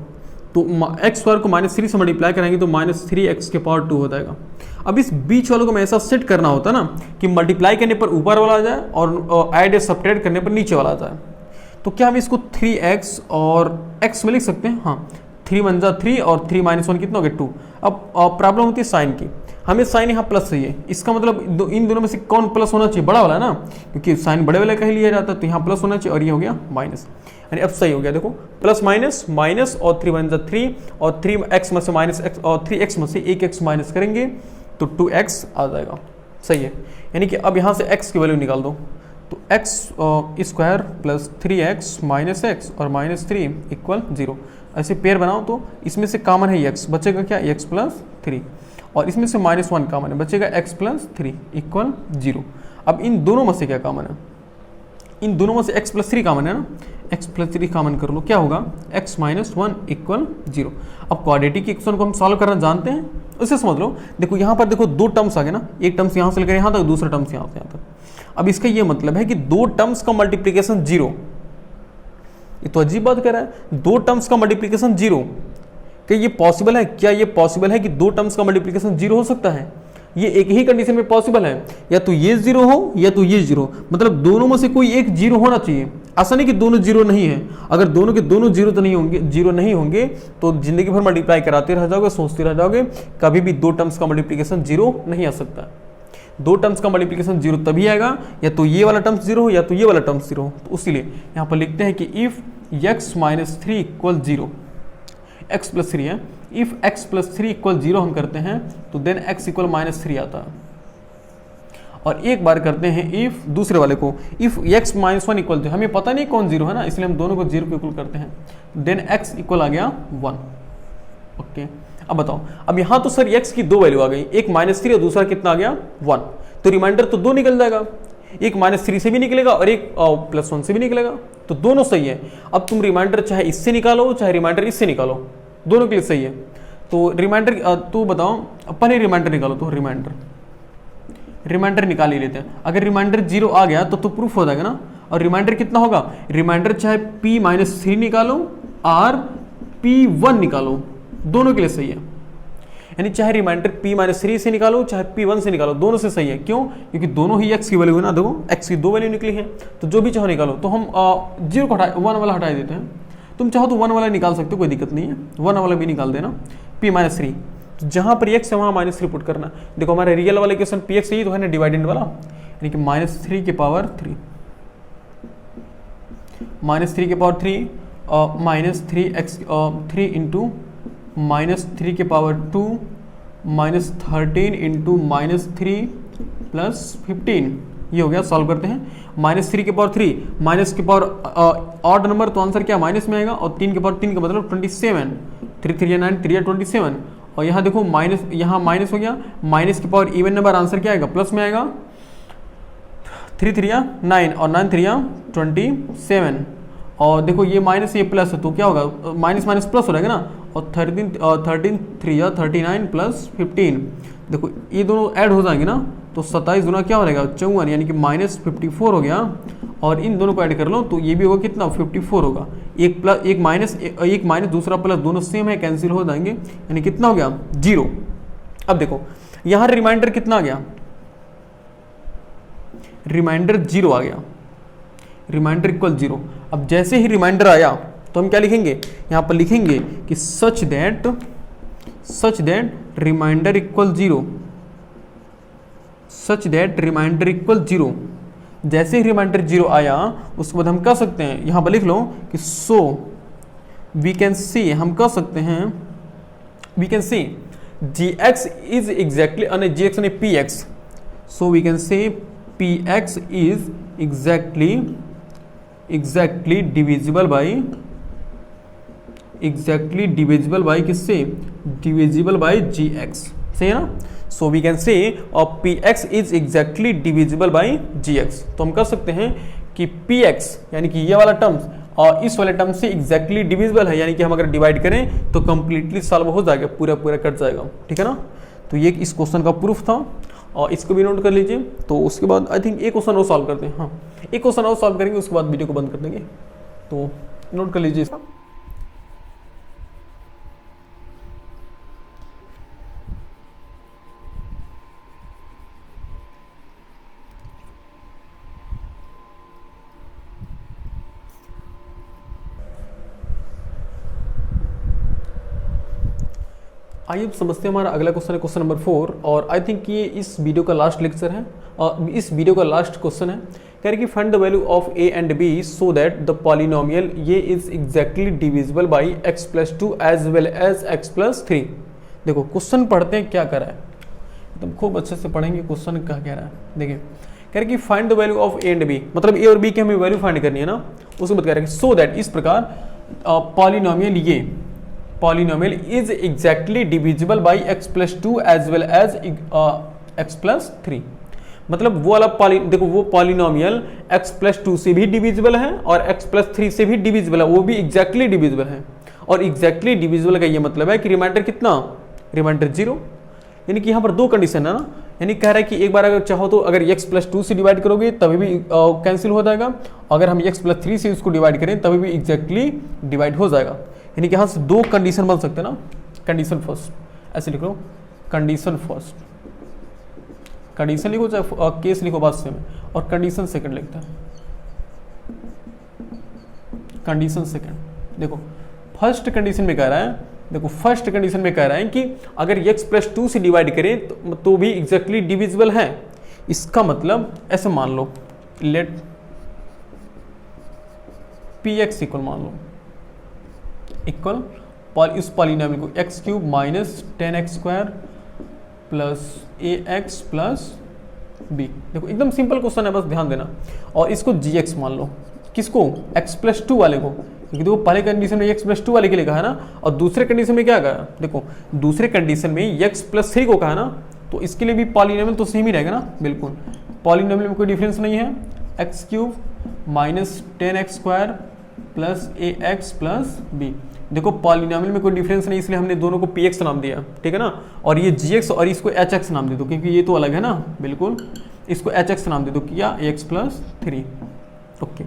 तो x² को -3 से मल्टीप्लाई करेंगे तो -3x⁴ हो जाएगा। अब इस बीच वालों को हमें ऐसा सेट करना होता है ना कि मल्टीप्लाई करने पर ऊपर वाला आ जाए और ऐड या सब्ट्रैक्ट करने पर नीचे वाला आ जाए। तो क्या हम इसको 3x और x में लिख सकते हैं, हाँ 3 × 1 3 और 3 - 1 कितना हो गया 2। अब प्रॉब्लम होती है साइन की, हमें साइन यहाँ प्लस चाहिए। इसका मतलब इन दोनों में से कौन प्लस होना चाहिए, बड़ा वाला ना, क्योंकि साइन बड़े वाले का ही लिया जाता है, तो यहाँ प्लस होना चाहिए और ये हो गया माइनस। यानी अब सही हो गया। देखो प्लस माइनस माइनस और 3 × 1 3 और 3x में से -x और 3x में से 1x माइनस करेंगे तो 2x आ जाएगा। सही है। यानी कि अब यहाँ से x की वैल्यू निकाल दो, तो x² + 3x - x और -3 इक्वल 0। ऐसे पेयर बनाओ तो इसमें से कॉमन है x, बचेगा क्या x + 3, और इसमें से -1 कॉमन है, बचेगा x + 3 इक्वल 0। अब इन दोनों में से क्या कॉमन है, इन दोनों में से x प्लस 3 कॉमन है ना, x प्लस 3 कॉमन कर लो, क्या होगा x माइनस 1 इक्वल 0। अब क्वाड्रेटिक इक्वेशन को हम सॉल्व करना जानते हैं, उसे समझ लो। देखो यहाँ पर देखो दो टर्म्स आ गए ना, एक टर्म्स यहाँ से लेकर यहाँ तक, दूसरा टर्म्स यहाँ से यहाँ तक। अब इसका ये मतलब है कि दो टर्म्स का मल्टीप्लीकेशन 0, ये तो अजीब बात कर रहा है, दो टर्म्स का मल्टीप्लीकेशन 0। क्या ये पॉसिबल है? क्या ये पॉसिबल है कि दो टर्म्स का मल्टीप्लीकेशन 0 हो सकता है? ये एक ही कंडीशन में पॉसिबल है, या तो ये 0 हो या तो ये 0, मतलब दोनों में से कोई एक 0 होना चाहिए। ऐसा नहीं कि दोनों 0 नहीं है, अगर दोनों के दोनों 0 तो नहीं होंगे, 0 नहीं होंगे तो जिंदगी भर मल्टीप्लाई कराते रह जाओगे, सोचते रह जाओगे, कभी भी दो टर्म्स का मल्टीप्लीकेशन 0 नहीं आ सकता। दो टर्म्स का मल्टीप्लीकेशन 0 तभी आएगा या तो ये वाला टर्म्स 0 हो या तो ये वाला टर्म्स 0 हो। तो इसीलिए यहाँ पर लिखते हैं कि if x minus 3 equal 0, x plus 3 है, इफ x प्लस 3 इक्वल 0 हम करते हैं तो देन x इक्वल माइनस 3 आता है। और एक बार करते हैं इफ दूसरे वाले को, इफ x माइनस 1 इक्वल 0, हमें पता नहीं कौन 0 है ना, इसलिए हम दोनों को 0 को इक्वल करते हैं, देन x इक्वल आ गया 1। ओके, अब बताओ, अब यहाँ तो सर x की दो वैल्यू आ गई, एक माइनस 3 और दूसरा कितना आ गया 1, तो रिमाइंडर तो 2 निकल जाएगा, एक माइनस 3 से भी निकलेगा और एक प्लस 1 से भी निकलेगा, तो दोनों सही है। अब तुम रिमाइंडर चाहे इससे निकालो चाहे रिमाइंडर इससे निकालो, दोनों के लिए सही है। तो रिमाइंडर तो बताओ, पहले रिमाइंडर निकालो, तो रिमाइंडर निकाल ही लेते हैं। अगर रिमाइंडर 0 आ गया तो प्रूफ हो जाएगा ना, और रिमाइंडर कितना होगा, रिमाइंडर चाहे p माइनस 3 निकालो और p1 निकालो, दोनों के लिए सही है। यानी चाहे रिमाइंडर p माइनस 3 से निकालो चाहे p1 से निकालो, दोनों से सही है। क्यों? क्योंकि दोनों ही x की वैल्यू है ना, देखो x की दो वैल्यू निकली है, तो जो भी चाहो निकालो। तो हम 0 को 1 वाला हटा देते हैं, तुम चाहो तो 1 वाला निकाल सकते हो, कोई दिक्कत नहीं है, 1 वाला भी निकाल देना, p माइनस 3, तो जहां पर x है वहां माइनस 3 पुट करना। देखो हमारे रियल वाला इक्वेशन px यही तो है ना, डिवाइडेंड वाला, यानी कि माइनस 3 की पावर 3, माइनस 3 की पावर 3, माइनस 3 इंटू माइनस 3 की power 2 minus 13 into minus 3 plus 15, ये हो गया। सॉल्व करते हैं, माइनस 3 की पावर 3, माइनस की पावर ऑड नंबर, तो आंसर क्या माइनस में आएगा, और 3 की पावर 3 का मतलब 27, 3 3 9 3 27, और यहाँ देखो माइनस, यहाँ माइनस हो गया, माइनस की पावर इवन नंबर, आंसर क्या आएगा प्लस में आएगा, 3 3 9 और 9 3 27, और देखो ये माइनस ये प्लस है तो क्या होगा, माइनस माइनस प्लस हो जाएगा ना, और 13 3 39 प्लस 15, देखो ये दोनों ऐड हो जाएंगे ना, तो 27 गुना क्या हो जाएगा 54, यानी कि माइनस 54 हो गया। और इन दोनों को ऐड कर लो तो ये भी होगा कितना 54 होगा, एक प्लस एक माइनस दूसरा प्लस, दोनों सेम है, कैंसिल हो जाएंगे, यानी कितना हो गया 0। अब देखो यहाँ रिमाइंडर कितना आ गया, रिमाइंडर 0 आ गया, रिमाइंडर इक्वल 0। अब जैसे ही रिमाइंडर आया तो हम क्या लिखेंगे, यहाँ पर लिखेंगे कि such that reminder equal 0, such that reminder equal 0। जैसे ही रिमाइंडर 0 आया उसके बाद हम कह सकते हैं, यहाँ पर लिख लो कि सो वी कैन सी, हम कह सकते हैं we can see gx is exactly, gx यानी px, so we can say px is exactly divisible by किससे, डिविजिबल बाई gx, सही है ना। So we can say px is exactly divisible by gx, तो हम कह सकते हैं कि px यानी कि ये वाला टर्म्स और इस वाले टर्म से एग्जैक्टली डिविजिबल है, यानी कि हम अगर डिवाइड करें तो कंप्लीटली सॉल्व हो जाएगा, पूरा कट जाएगा, ठीक है ना। तो ये इस क्वेश्चन का प्रूफ था, और इसको भी नोट कर लीजिए। तो उसके बाद आई थिंक एक क्वेश्चन और सॉल्व करते हैं, हाँ एक क्वेश्चन और सॉल्व करेंगे, उसके बाद वीडियो को बंद कर देंगे, तो नोट कर लीजिए इसका। आइए अब समझते हैं, हमारा अगला क्वेश्चन है क्वेश्चन नंबर 4, और आई थिंक ये इस वीडियो का लास्ट लेक्चर है, और इस वीडियो का लास्ट क्वेश्चन है। कह रहे कि find the value of a and b so that the polynomial ये is exactly divisible by x plus 2 as well as x plus 3। देखो क्वेश्चन पढ़ते हैं क्या कर रहा है, एकदम खूब अच्छे से पढ़ेंगे क्वेश्चन क्या कह रहा है। देखिए कह रहे कि find the value of a and b, मतलब a और b की हमें वैल्यू फाइंड करनी है ना, उसके बाद कह रहे हैं सो दैट, इस प्रकार पॉलिनोमियल ये polynomial is exactly divisible by x plus 2 as well as x plus 3, मतलब वो वाला देखो वो पॉलिनोमियल x+2 से भी डिविजिबल है और x+3 से भी डिविजिबल है, वो भी एग्जैक्टली डिविजिबल है। और एग्जैक्टली डिविजिबल का ये मतलब है कि रिमाइंडर कितना, रिमाइंडर 0। यानी कि यहाँ पर दो कंडीशन है ना, यानी कह रहा है कि एक बार अगर चाहो तो अगर x+2 से डिवाइड करोगे तभी भी कैंसिल हो जाएगा, अगर हम x+3 से उसको डिवाइड करें तभी भी एग्जैक्टली डिवाइड हो जाएगा। यानी कि यहाँ से दो कंडीशन बन सकते हैं ना, कंडीशन फर्स्ट ऐसे लिख लो, कंडीशन फर्स्ट, कंडीशन लिखो चाहे केस लिखो बात सेम है, और कंडीशन सेकंड लिखते हैं, कंडीशन सेकंड। देखो फर्स्ट कंडीशन में कह रहा है, देखो फर्स्ट कंडीशन में कह रहा है कि अगर x+2 से डिवाइड करें तो भी एग्जैक्टली डिविजिबल है। इसका मतलब ऐसे मान लो, लेट px इक्वल मान लो, इक्वल इस पॉलिनोमियल को x³ minus 10x² plus ax plus b। देखो एकदम सिंपल क्वेश्चन है, बस ध्यान देना। और इसको gx मान लो, किसको, x+2 वाले को, क्योंकि देखो पहले कंडीशन में x+2 वाले के लिए कहा है ना, और दूसरे कंडीशन में क्या कहा, देखो दूसरे कंडीशन में x+3 को कहा है ना, तो इसके लिए भी पॉलिनोमियल तो सेम ही रहेगा ना, बिल्कुल पॉलिनोमियल में कोई डिफरेंस नहीं है। x³ minus 10x² plus ax plus b। देखो पॉलिनोमियल में कोई डिफरेंस नहीं, इसलिए हमने दोनों को px नाम दिया, ठीक है ना। और ये gx और इसको hx नाम दे दो, क्योंकि ये तो अलग है ना, बिल्कुल इसको hx नाम दे दो, किया x+3। ओके,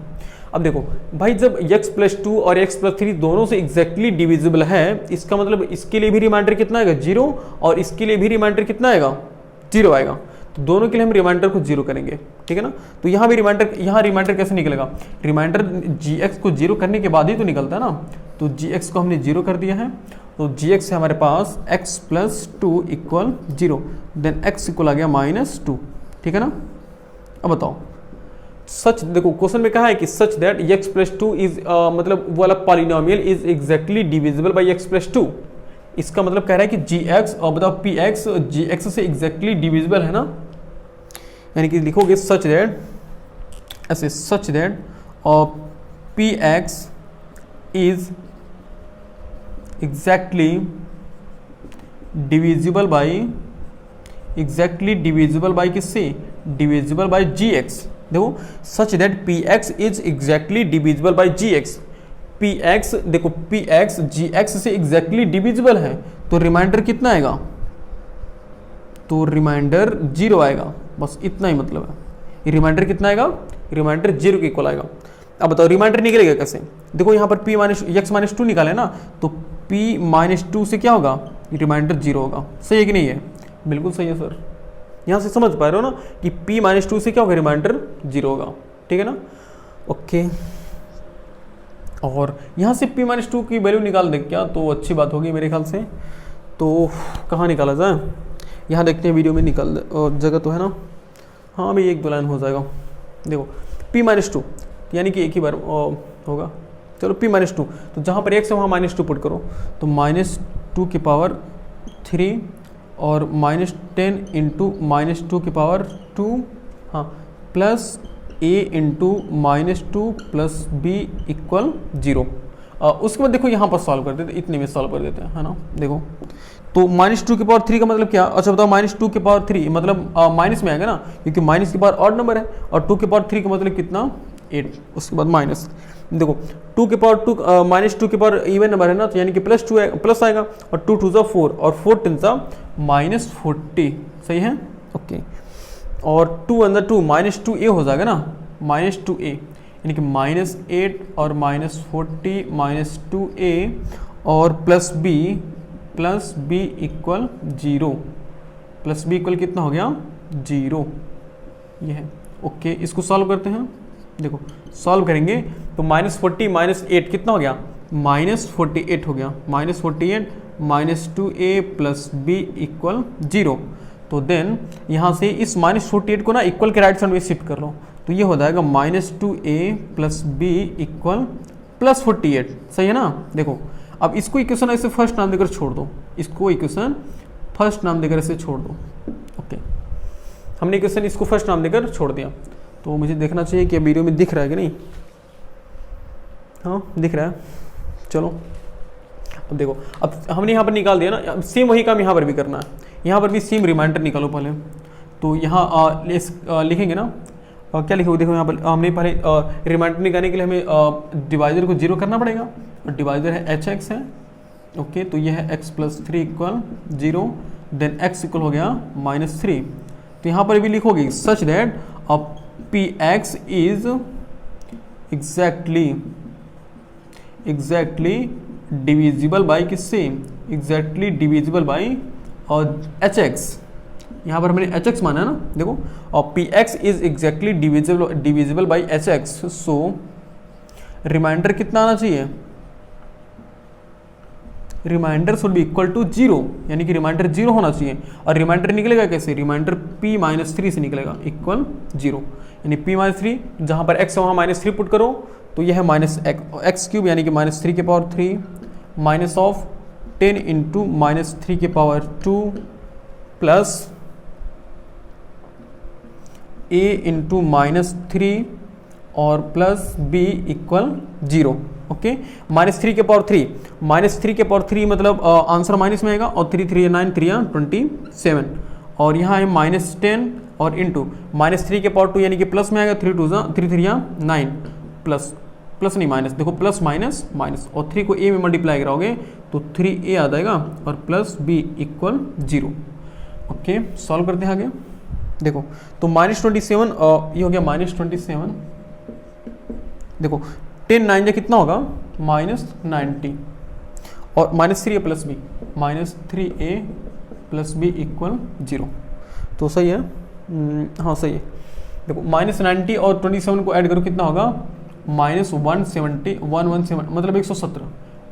अब देखो भाई जब x+2 और x+3 दोनों से एग्जैक्टली डिविजिबल है, इसका मतलब इसके लिए भी रिमाइंडर कितना आएगा, 0, और इसके लिए भी रिमाइंडर कितना आएगा, 0 आएगा। तो दोनों के लिए हम रिमाइंडर को 0 करेंगे, ठीक है ना। तो यहाँ भी रिमाइंडर, यहाँ रिमाइंडर कैसे निकलेगा, रिमाइंडर gx को 0 करने के बाद ही तो निकलता है ना। तो gx को हमने 0 कर दिया है, तो gx है हमारे पास x+2 equal 0, then x equal आ गया -2, ठीक है ना। अब बताओ सच, देखो क्वेश्चन में कहा है कि सच दैट x+2 इज मतलब वो वाला polynomial is exactly divisible by x+2। इसका मतलब कह रहा है कि gx और बताओ px gx से एग्जैक्टली डिविजिबल है ना, यानी कि लिखोगे सच दैट, ऐसे सच दैट और px is exactly divisible by, exactly divisible by किससे, डिविजिबल बाय gx। देखो such that px is exactly divisible by gx, px देखो px gx से एग्जैक्टली डिविजिबल है, तो रिमाइंडर कितना आएगा, तो रिमाइंडर 0 आएगा, बस इतना ही मतलब है। रिमाइंडर कितना आएगा, रिमाइंडर 0 के इक्वल आएगा। अब बताओ रिमाइंडर निकलेगा कैसे, देखो यहाँ पर x-2 निकाले ना, तो p-2 से क्या होगा, रिमाइंडर 0 होगा। सही है कि नहीं है, बिल्कुल सही है सर, यहाँ से समझ पा रहे हो ना कि p-2 से क्या होगा, रिमाइंडर 0 होगा, ठीक है ना। ओके, और यहाँ से p-2 की वैल्यू निकाल दे क्या, तो अच्छी बात होगी मेरे ख्याल से। तो कहाँ निकाला जाए, यहाँ देखते हैं वीडियो में निकाल जगह तो है ना, हाँ भाई 1-2 लाइन हो जाएगा। देखो p-2 यानी कि एक ही बार होगा, चलो p-2, तो जहाँ पर x है वहाँ -2 पुट करो, तो -2 की पावर 3 और -10 इंटू -2 की पावर 2, हाँ, plus a into -2 plus b equal 0। उसके बाद देखो यहाँ पर सॉल्व कर देते, इतने में सॉल्व कर देते हैं, है ना। देखो तो -2 की पावर 3 का मतलब क्या, अच्छा बताओ, -2 की पावर 3 मतलब माइनस में आएगा ना, क्योंकि माइनस की पावर ऑड नंबर है, और 2 की पावर 3 का मतलब कितना, 8, उसके बाद माइनस। देखो 2 की पावर 2 -2 की पावर इवन नंबर है ना, तो यानी कि प्लस आएगा, और 2 2 4 और 4 10 -40, सही है। ओके, और 2 अंदर 2 -2a हो जाएगा ना, -2a यानी कि -8 और -40 -2a और plus b equal 0, plus b equal कितना हो गया, 0, ये है। ओके, इसको सॉल्व करते हैं। देखो सॉल्व करेंगे तो -40 -8 कितना हो गया, -48 हो गया, -48 -2a प्लस b इक्वल 0। तो देन यहाँ से इस -48 को ना इक्वल के राइट साइड में शिफ्ट कर लो, तो ये हो जाएगा -2a प्लस b इक्वल +48, सही है ना। देखो अब इसको इक्वेशन ऐसे फर्स्ट नाम देकर छोड़ दो, इसको इक्वेशन फर्स्ट नाम देकर ऐसे छोड़ दो। ओके, हमने इक्वेशन इसको फर्स्ट नाम देकर छोड़ दिया, तो मुझे देखना चाहिए कि वीडियो में दिख रहा है कि नहीं, हाँ दिख रहा है। चलो अब देखो, अब हमने यहाँ पर निकाल दिया ना, अब सेम वही काम यहाँ पर भी करना है, यहाँ पर भी सेम रिमाइंडर निकालो पहले। तो यहाँ लिखेंगे ना, क्या लिखोगे, देखो यहाँ पर हमने पहले रिमाइंडर निकालने के लिए हमें डिवाइजर को 0 करना पड़ेगा, और डिवाइजर है एच एक्स है। ओके, तो यह है x plus 3 equal 0, then x equal हो गया -3। तो यहाँ पर भी लिखोगे such that P X is exactly divisible by किससे, एग्जैक्टली डिविजिबल बाई और एच एक्स, यहाँ पर हमने एच एक्स माना है ना, देखो, और P X is exactly divisible by H X. So remainder कितना आना चाहिए, remainder should be equal to 0, यानी कि रिमाइंडर 0 होना चाहिए। और रिमाइंडर निकलेगा कैसे, रिमाइंडर p माइनस 3 से निकलेगा इक्वल 0, यानी p माइनस 3, जहाँ पर x वहाँ -3 पुट करो तो यह है -x क्यूब, यानी कि -3 के पावर 3 माइनस ऑफ 10 इंटू -3 के पावर 2 प्लस a इंटू -3 और प्लस b इक्वल 0। ओके, -3 के पावर 3, -3 के पावर 3 मतलब आंसर माइनस में आएगा, और 3 3 9 3 27, और यहाँ है -10 और इंटू -3 के पावर 2 यानी कि प्लस में आएगा, 3 3 9 प्लस नहीं माइनस, देखो प्लस माइनस माइनस, और 3 को a में मल्टीप्लाई कराओगे तो 3a आ जाएगा, और plus b equal 0। Okay, solve करते हैं आगे, देखो तो -27 ये हो गया -27, देखो 10 9 कितना होगा -90, और -3a plus b, -3a plus b equal 0। तो सही है, हाँ सही है। देखो -90 और 27 को ऐड करो कितना होगा -117 मतलब 117,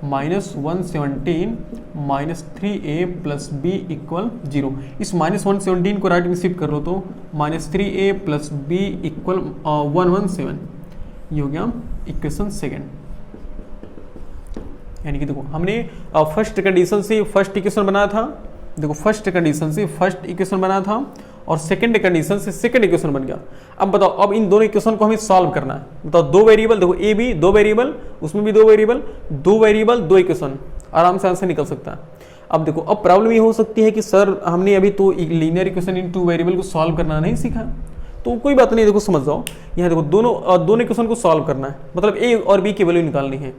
-117 -3a प्लस बी इक्वल 0। इस -117 को राइट में शिफ्ट कर लो तो -3a प्लस बी इक्वल 117, ये हो गया इक्वेशन सेकेंड। यानी कि देखो हमने फर्स्ट कंडीशन से फर्स्ट इक्वेशन बनाया था, देखो फर्स्ट कंडीशन से फर्स्ट इक्वेशन बनाया था, और सेकंड कंडीशन से सेकंड इक्वेशन बन गया। अब बताओ, अब इन दोनों इक्वेशन को हमें सॉल्व करना है। बताओ, दो वेरिएबल, देखो ए बी 2 वेरिएबल, उसमें भी 2 वेरिएबल, 2 वेरिएबल 2 इक्वेशन, आराम से आंसर निकल सकता है। अब देखो, अब प्रॉब्लम ये हो सकती है कि सर हमने अभी तो लीनियर इक्वेशन इन 2 वेरिएबल को सॉल्व करना नहीं सीखा, तो कोई बात नहीं, देखो समझ जाओ, यहाँ देखो दोनों इक्वेशन को सॉल्व करना है, मतलब ए और बी की वैल्यू निकालनी है।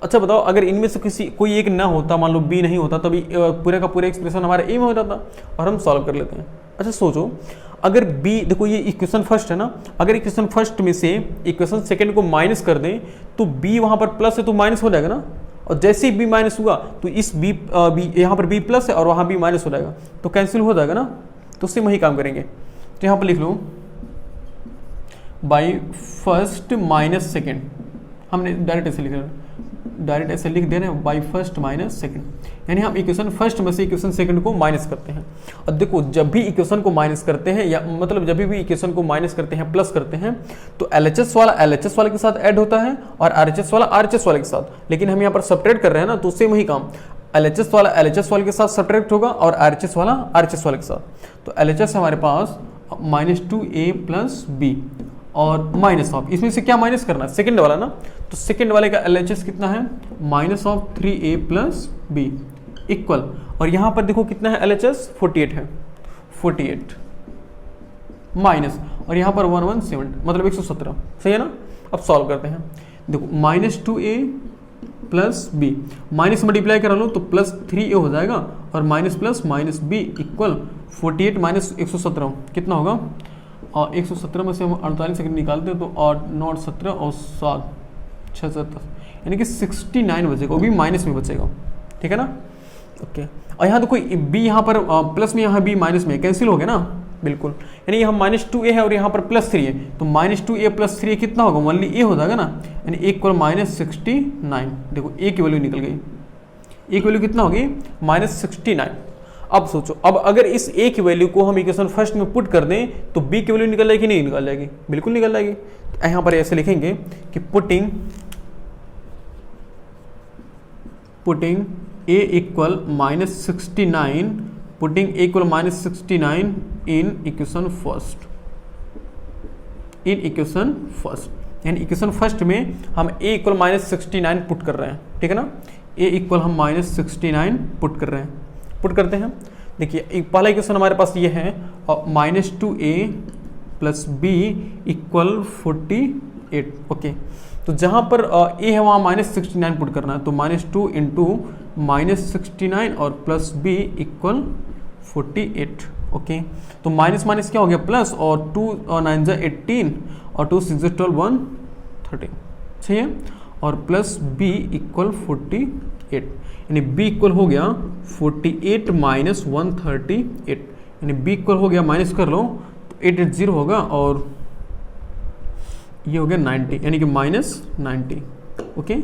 अच्छा बताओ, अगर इनमें से कोई एक ना होता, मान लो बी नहीं होता, तभी पूरे का पूरा एक्सप्रेशन हमारा ए में हो जाता और हम सॉल्व कर लेते हैं। अच्छा सोचो, अगर बी, देखो ये इक्वेशन फर्स्ट है ना, अगर इक्वेशन फर्स्ट में से इक्वेशन सेकंड को माइनस कर दें तो बी वहाँ पर प्लस है तो माइनस हो जाएगा ना, और जैसे ही बी माइनस हुआ तो इस बी यहाँ पर बी प्लस है और वहाँ बी माइनस हो जाएगा, तो कैंसिल हो जाएगा ना, तो उससे वही काम करेंगे। तो यहाँ पर लिख लो बाई फर्स्ट माइनस सेकेंड, हमने डायरेक्ट ऐसे लिख दे रहे हैं बाई फर्स्ट माइनस सेकेंड, यानी हम इक्वेशन फर्स्ट में से इक्वेशन सेकंड को माइनस करते हैं। और देखो, जब भी इक्वेशन को माइनस करते हैं, या मतलब जब भी इक्वेशन को माइनस करते हैं प्लस करते हैं, तो LHS वाला LHS वाले के साथ ऐड होता है और RHS वाला RHS वाले के साथ। लेकिन हम यहाँ पर सब्ट्रैक्ट कर रहे हैं ना, तो उससे वही काम, LHS वाला LHS वाले के साथ सब्ट्रैक्ट होगा और RHS वाला RHS वाले के साथ। तो LHS हमारे पास -2a प्लस बी और माइनस ऑफ, इसमें से क्या माइनस करना है, सेकंड वाला ना, तो सेकंड वाले का LHS कितना है -3a प्लस बी इक्वल, और यहाँ पर देखो कितना है LHS 48 है, 48 माइनस, और यहाँ पर 117 मतलब 117, सही है ना। अब सॉल्व करते हैं, देखो -2a plus B, minus multiply करा लो तो +3a हो जाएगा, और minus plus minus b equal 48 minus 117 कितना होगा, और 117 में से हम 48 सेकंड निकालते हैं तो 8 9 17 और 7 6 7 यानी कि 69 बचेगा, वो भी माइनस में बचेगा, ठीक है ना। ओके, और यहाँ तो कोई बी यहाँ पर प्लस में, यहाँ बी माइनस में, कैंसिल हो गया ना, बिल्कुल, यानी यहाँ -2a है और यहाँ पर +3 है, तो -2a + 3 कितना होगा, ओनली a हो जाएगा ना, यानी a इक्वल -69। देखो a की वैल्यू निकल गई, a की वैल्यू कितना होगी -69। अब सोचो, अब अगर इस a की वैल्यू को हम इक्वेशन फर्स्ट में पुट कर दें तो b की वैल्यू निकल जाएगी, नहीं निकल जाएगी, बिल्कुल निकल जाएगी। तो यहाँ पर ऐसे लिखेंगे कि putting a equal -69, putting a equal -69 in equation first, यानी इक्वेशन फर्स्ट में हम a इक्वल -69 पुट कर रहे हैं, ठीक है ना, a इक्वल हम -69 पुट कर रहे हैं, पुट करते हैं देखिए एक पहला इक्वेशन हमारे पास ये है -2a + b = 48। ओके, तो जहाँ पर a है वहाँ -69 पुट करना है, तो -2 × -69 और प्लस b = 48। ओके, तो माइनस माइनस क्या हो गया प्लस, और 2 और 9 = 18 और 2 6 = 12 130, सही है, और प्लस b = 48, यानी b इक्वल हो गया 48 - 138, यानी b इक्वल हो गया, माइनस कर लो तो 880 होगा, और ये हो गया 90, यानी कि -90। ओके,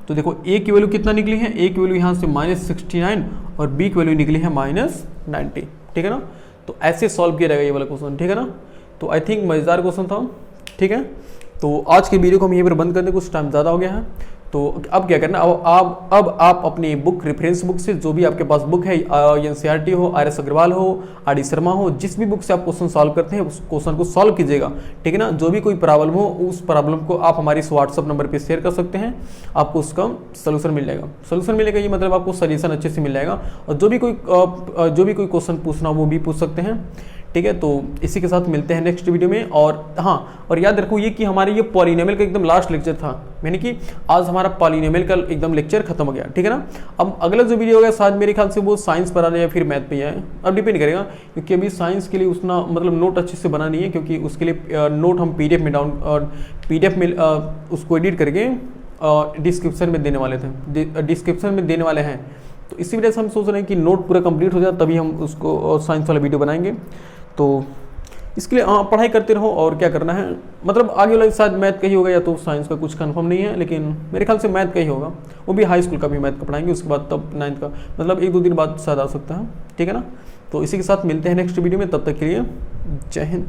तो देखो a की वैल्यू कितना निकली है, a की वैल्यू यहाँ से -69 और b की वैल्यू निकली है -90, ठीक है ना। तो ऐसे सॉल्व किया जाएगा ये वाला क्वेश्चन, ठीक है ना। तो आई थिंक मजेदार क्वेश्चन था, ठीक है। तो आज के वीडियो को हम यहीं पर बंद कर दें, कुछ टाइम ज़्यादा हो गया है। तो अब क्या करना, अब आप अपनी बुक, रेफरेंस बुक से, जो भी आपके पास बुक है, एनसीईआरटी हो, RS अग्रवाल हो, RD शर्मा हो, जिस भी बुक से आप क्वेश्चन सॉल्व करते हैं उस क्वेश्चन को सॉल्व कीजिएगा, ठीक है ना। जो भी कोई प्रॉब्लम हो उस प्रॉब्लम को आप हमारे इस व्हाट्सअप नंबर पर शेयर कर सकते हैं, आपको उसका सोल्यूशन मिल जाएगा। सोल्यूशन मिलेगा ये मतलब आपको सजेशन अच्छे से मिल जाएगा, और जो भी कोई क्वेश्चन पूछना वो भी पूछ सकते हैं, ठीक है। तो इसी के साथ मिलते हैं नेक्स्ट वीडियो में। और हाँ, और याद रखो ये कि हमारे ये पॉलिनोमियल का एकदम लास्ट लेक्चर था, यानी कि आज हमारा पॉलिनोमियल का एकदम लेक्चर खत्म हो गया, ठीक है ना। अब अगला जो वीडियो होगा शायद मेरे ख्याल से वो साइंस पर आने या फिर मैथ पे आए, अब डिपेंड करेगा, क्योंकि अभी साइंस के लिए उतना मतलब नोट अच्छे से बना नहीं है, क्योंकि उसके लिए नोट हम PDF में PDF में उसको एडिट करके डिस्क्रिप्शन में देने वाले थे, डिस्क्रिप्शन में देने वाले हैं। तो इसी वजह से हम सोच रहे हैं कि नोट पूरा कंप्लीट हो जाए तभी हम उसको साइंस वाला वीडियो बनाएंगे। तो इसके लिए पढ़ाई करते रहो, और क्या करना है, मतलब आगे वाला शायद मैथ का ही होगा या तो साइंस का, कुछ कंफर्म नहीं है, लेकिन मेरे ख्याल से मैथ का ही होगा, वो भी हाई स्कूल का भी मैथ का पढ़ाएंगे, उसके बाद तब 9th का, मतलब 1-2 दिन बाद शायद आ सकता है, ठीक है ना। तो इसी के साथ मिलते हैं नेक्स्ट वीडियो में, तब तक के लिए जय हिंद।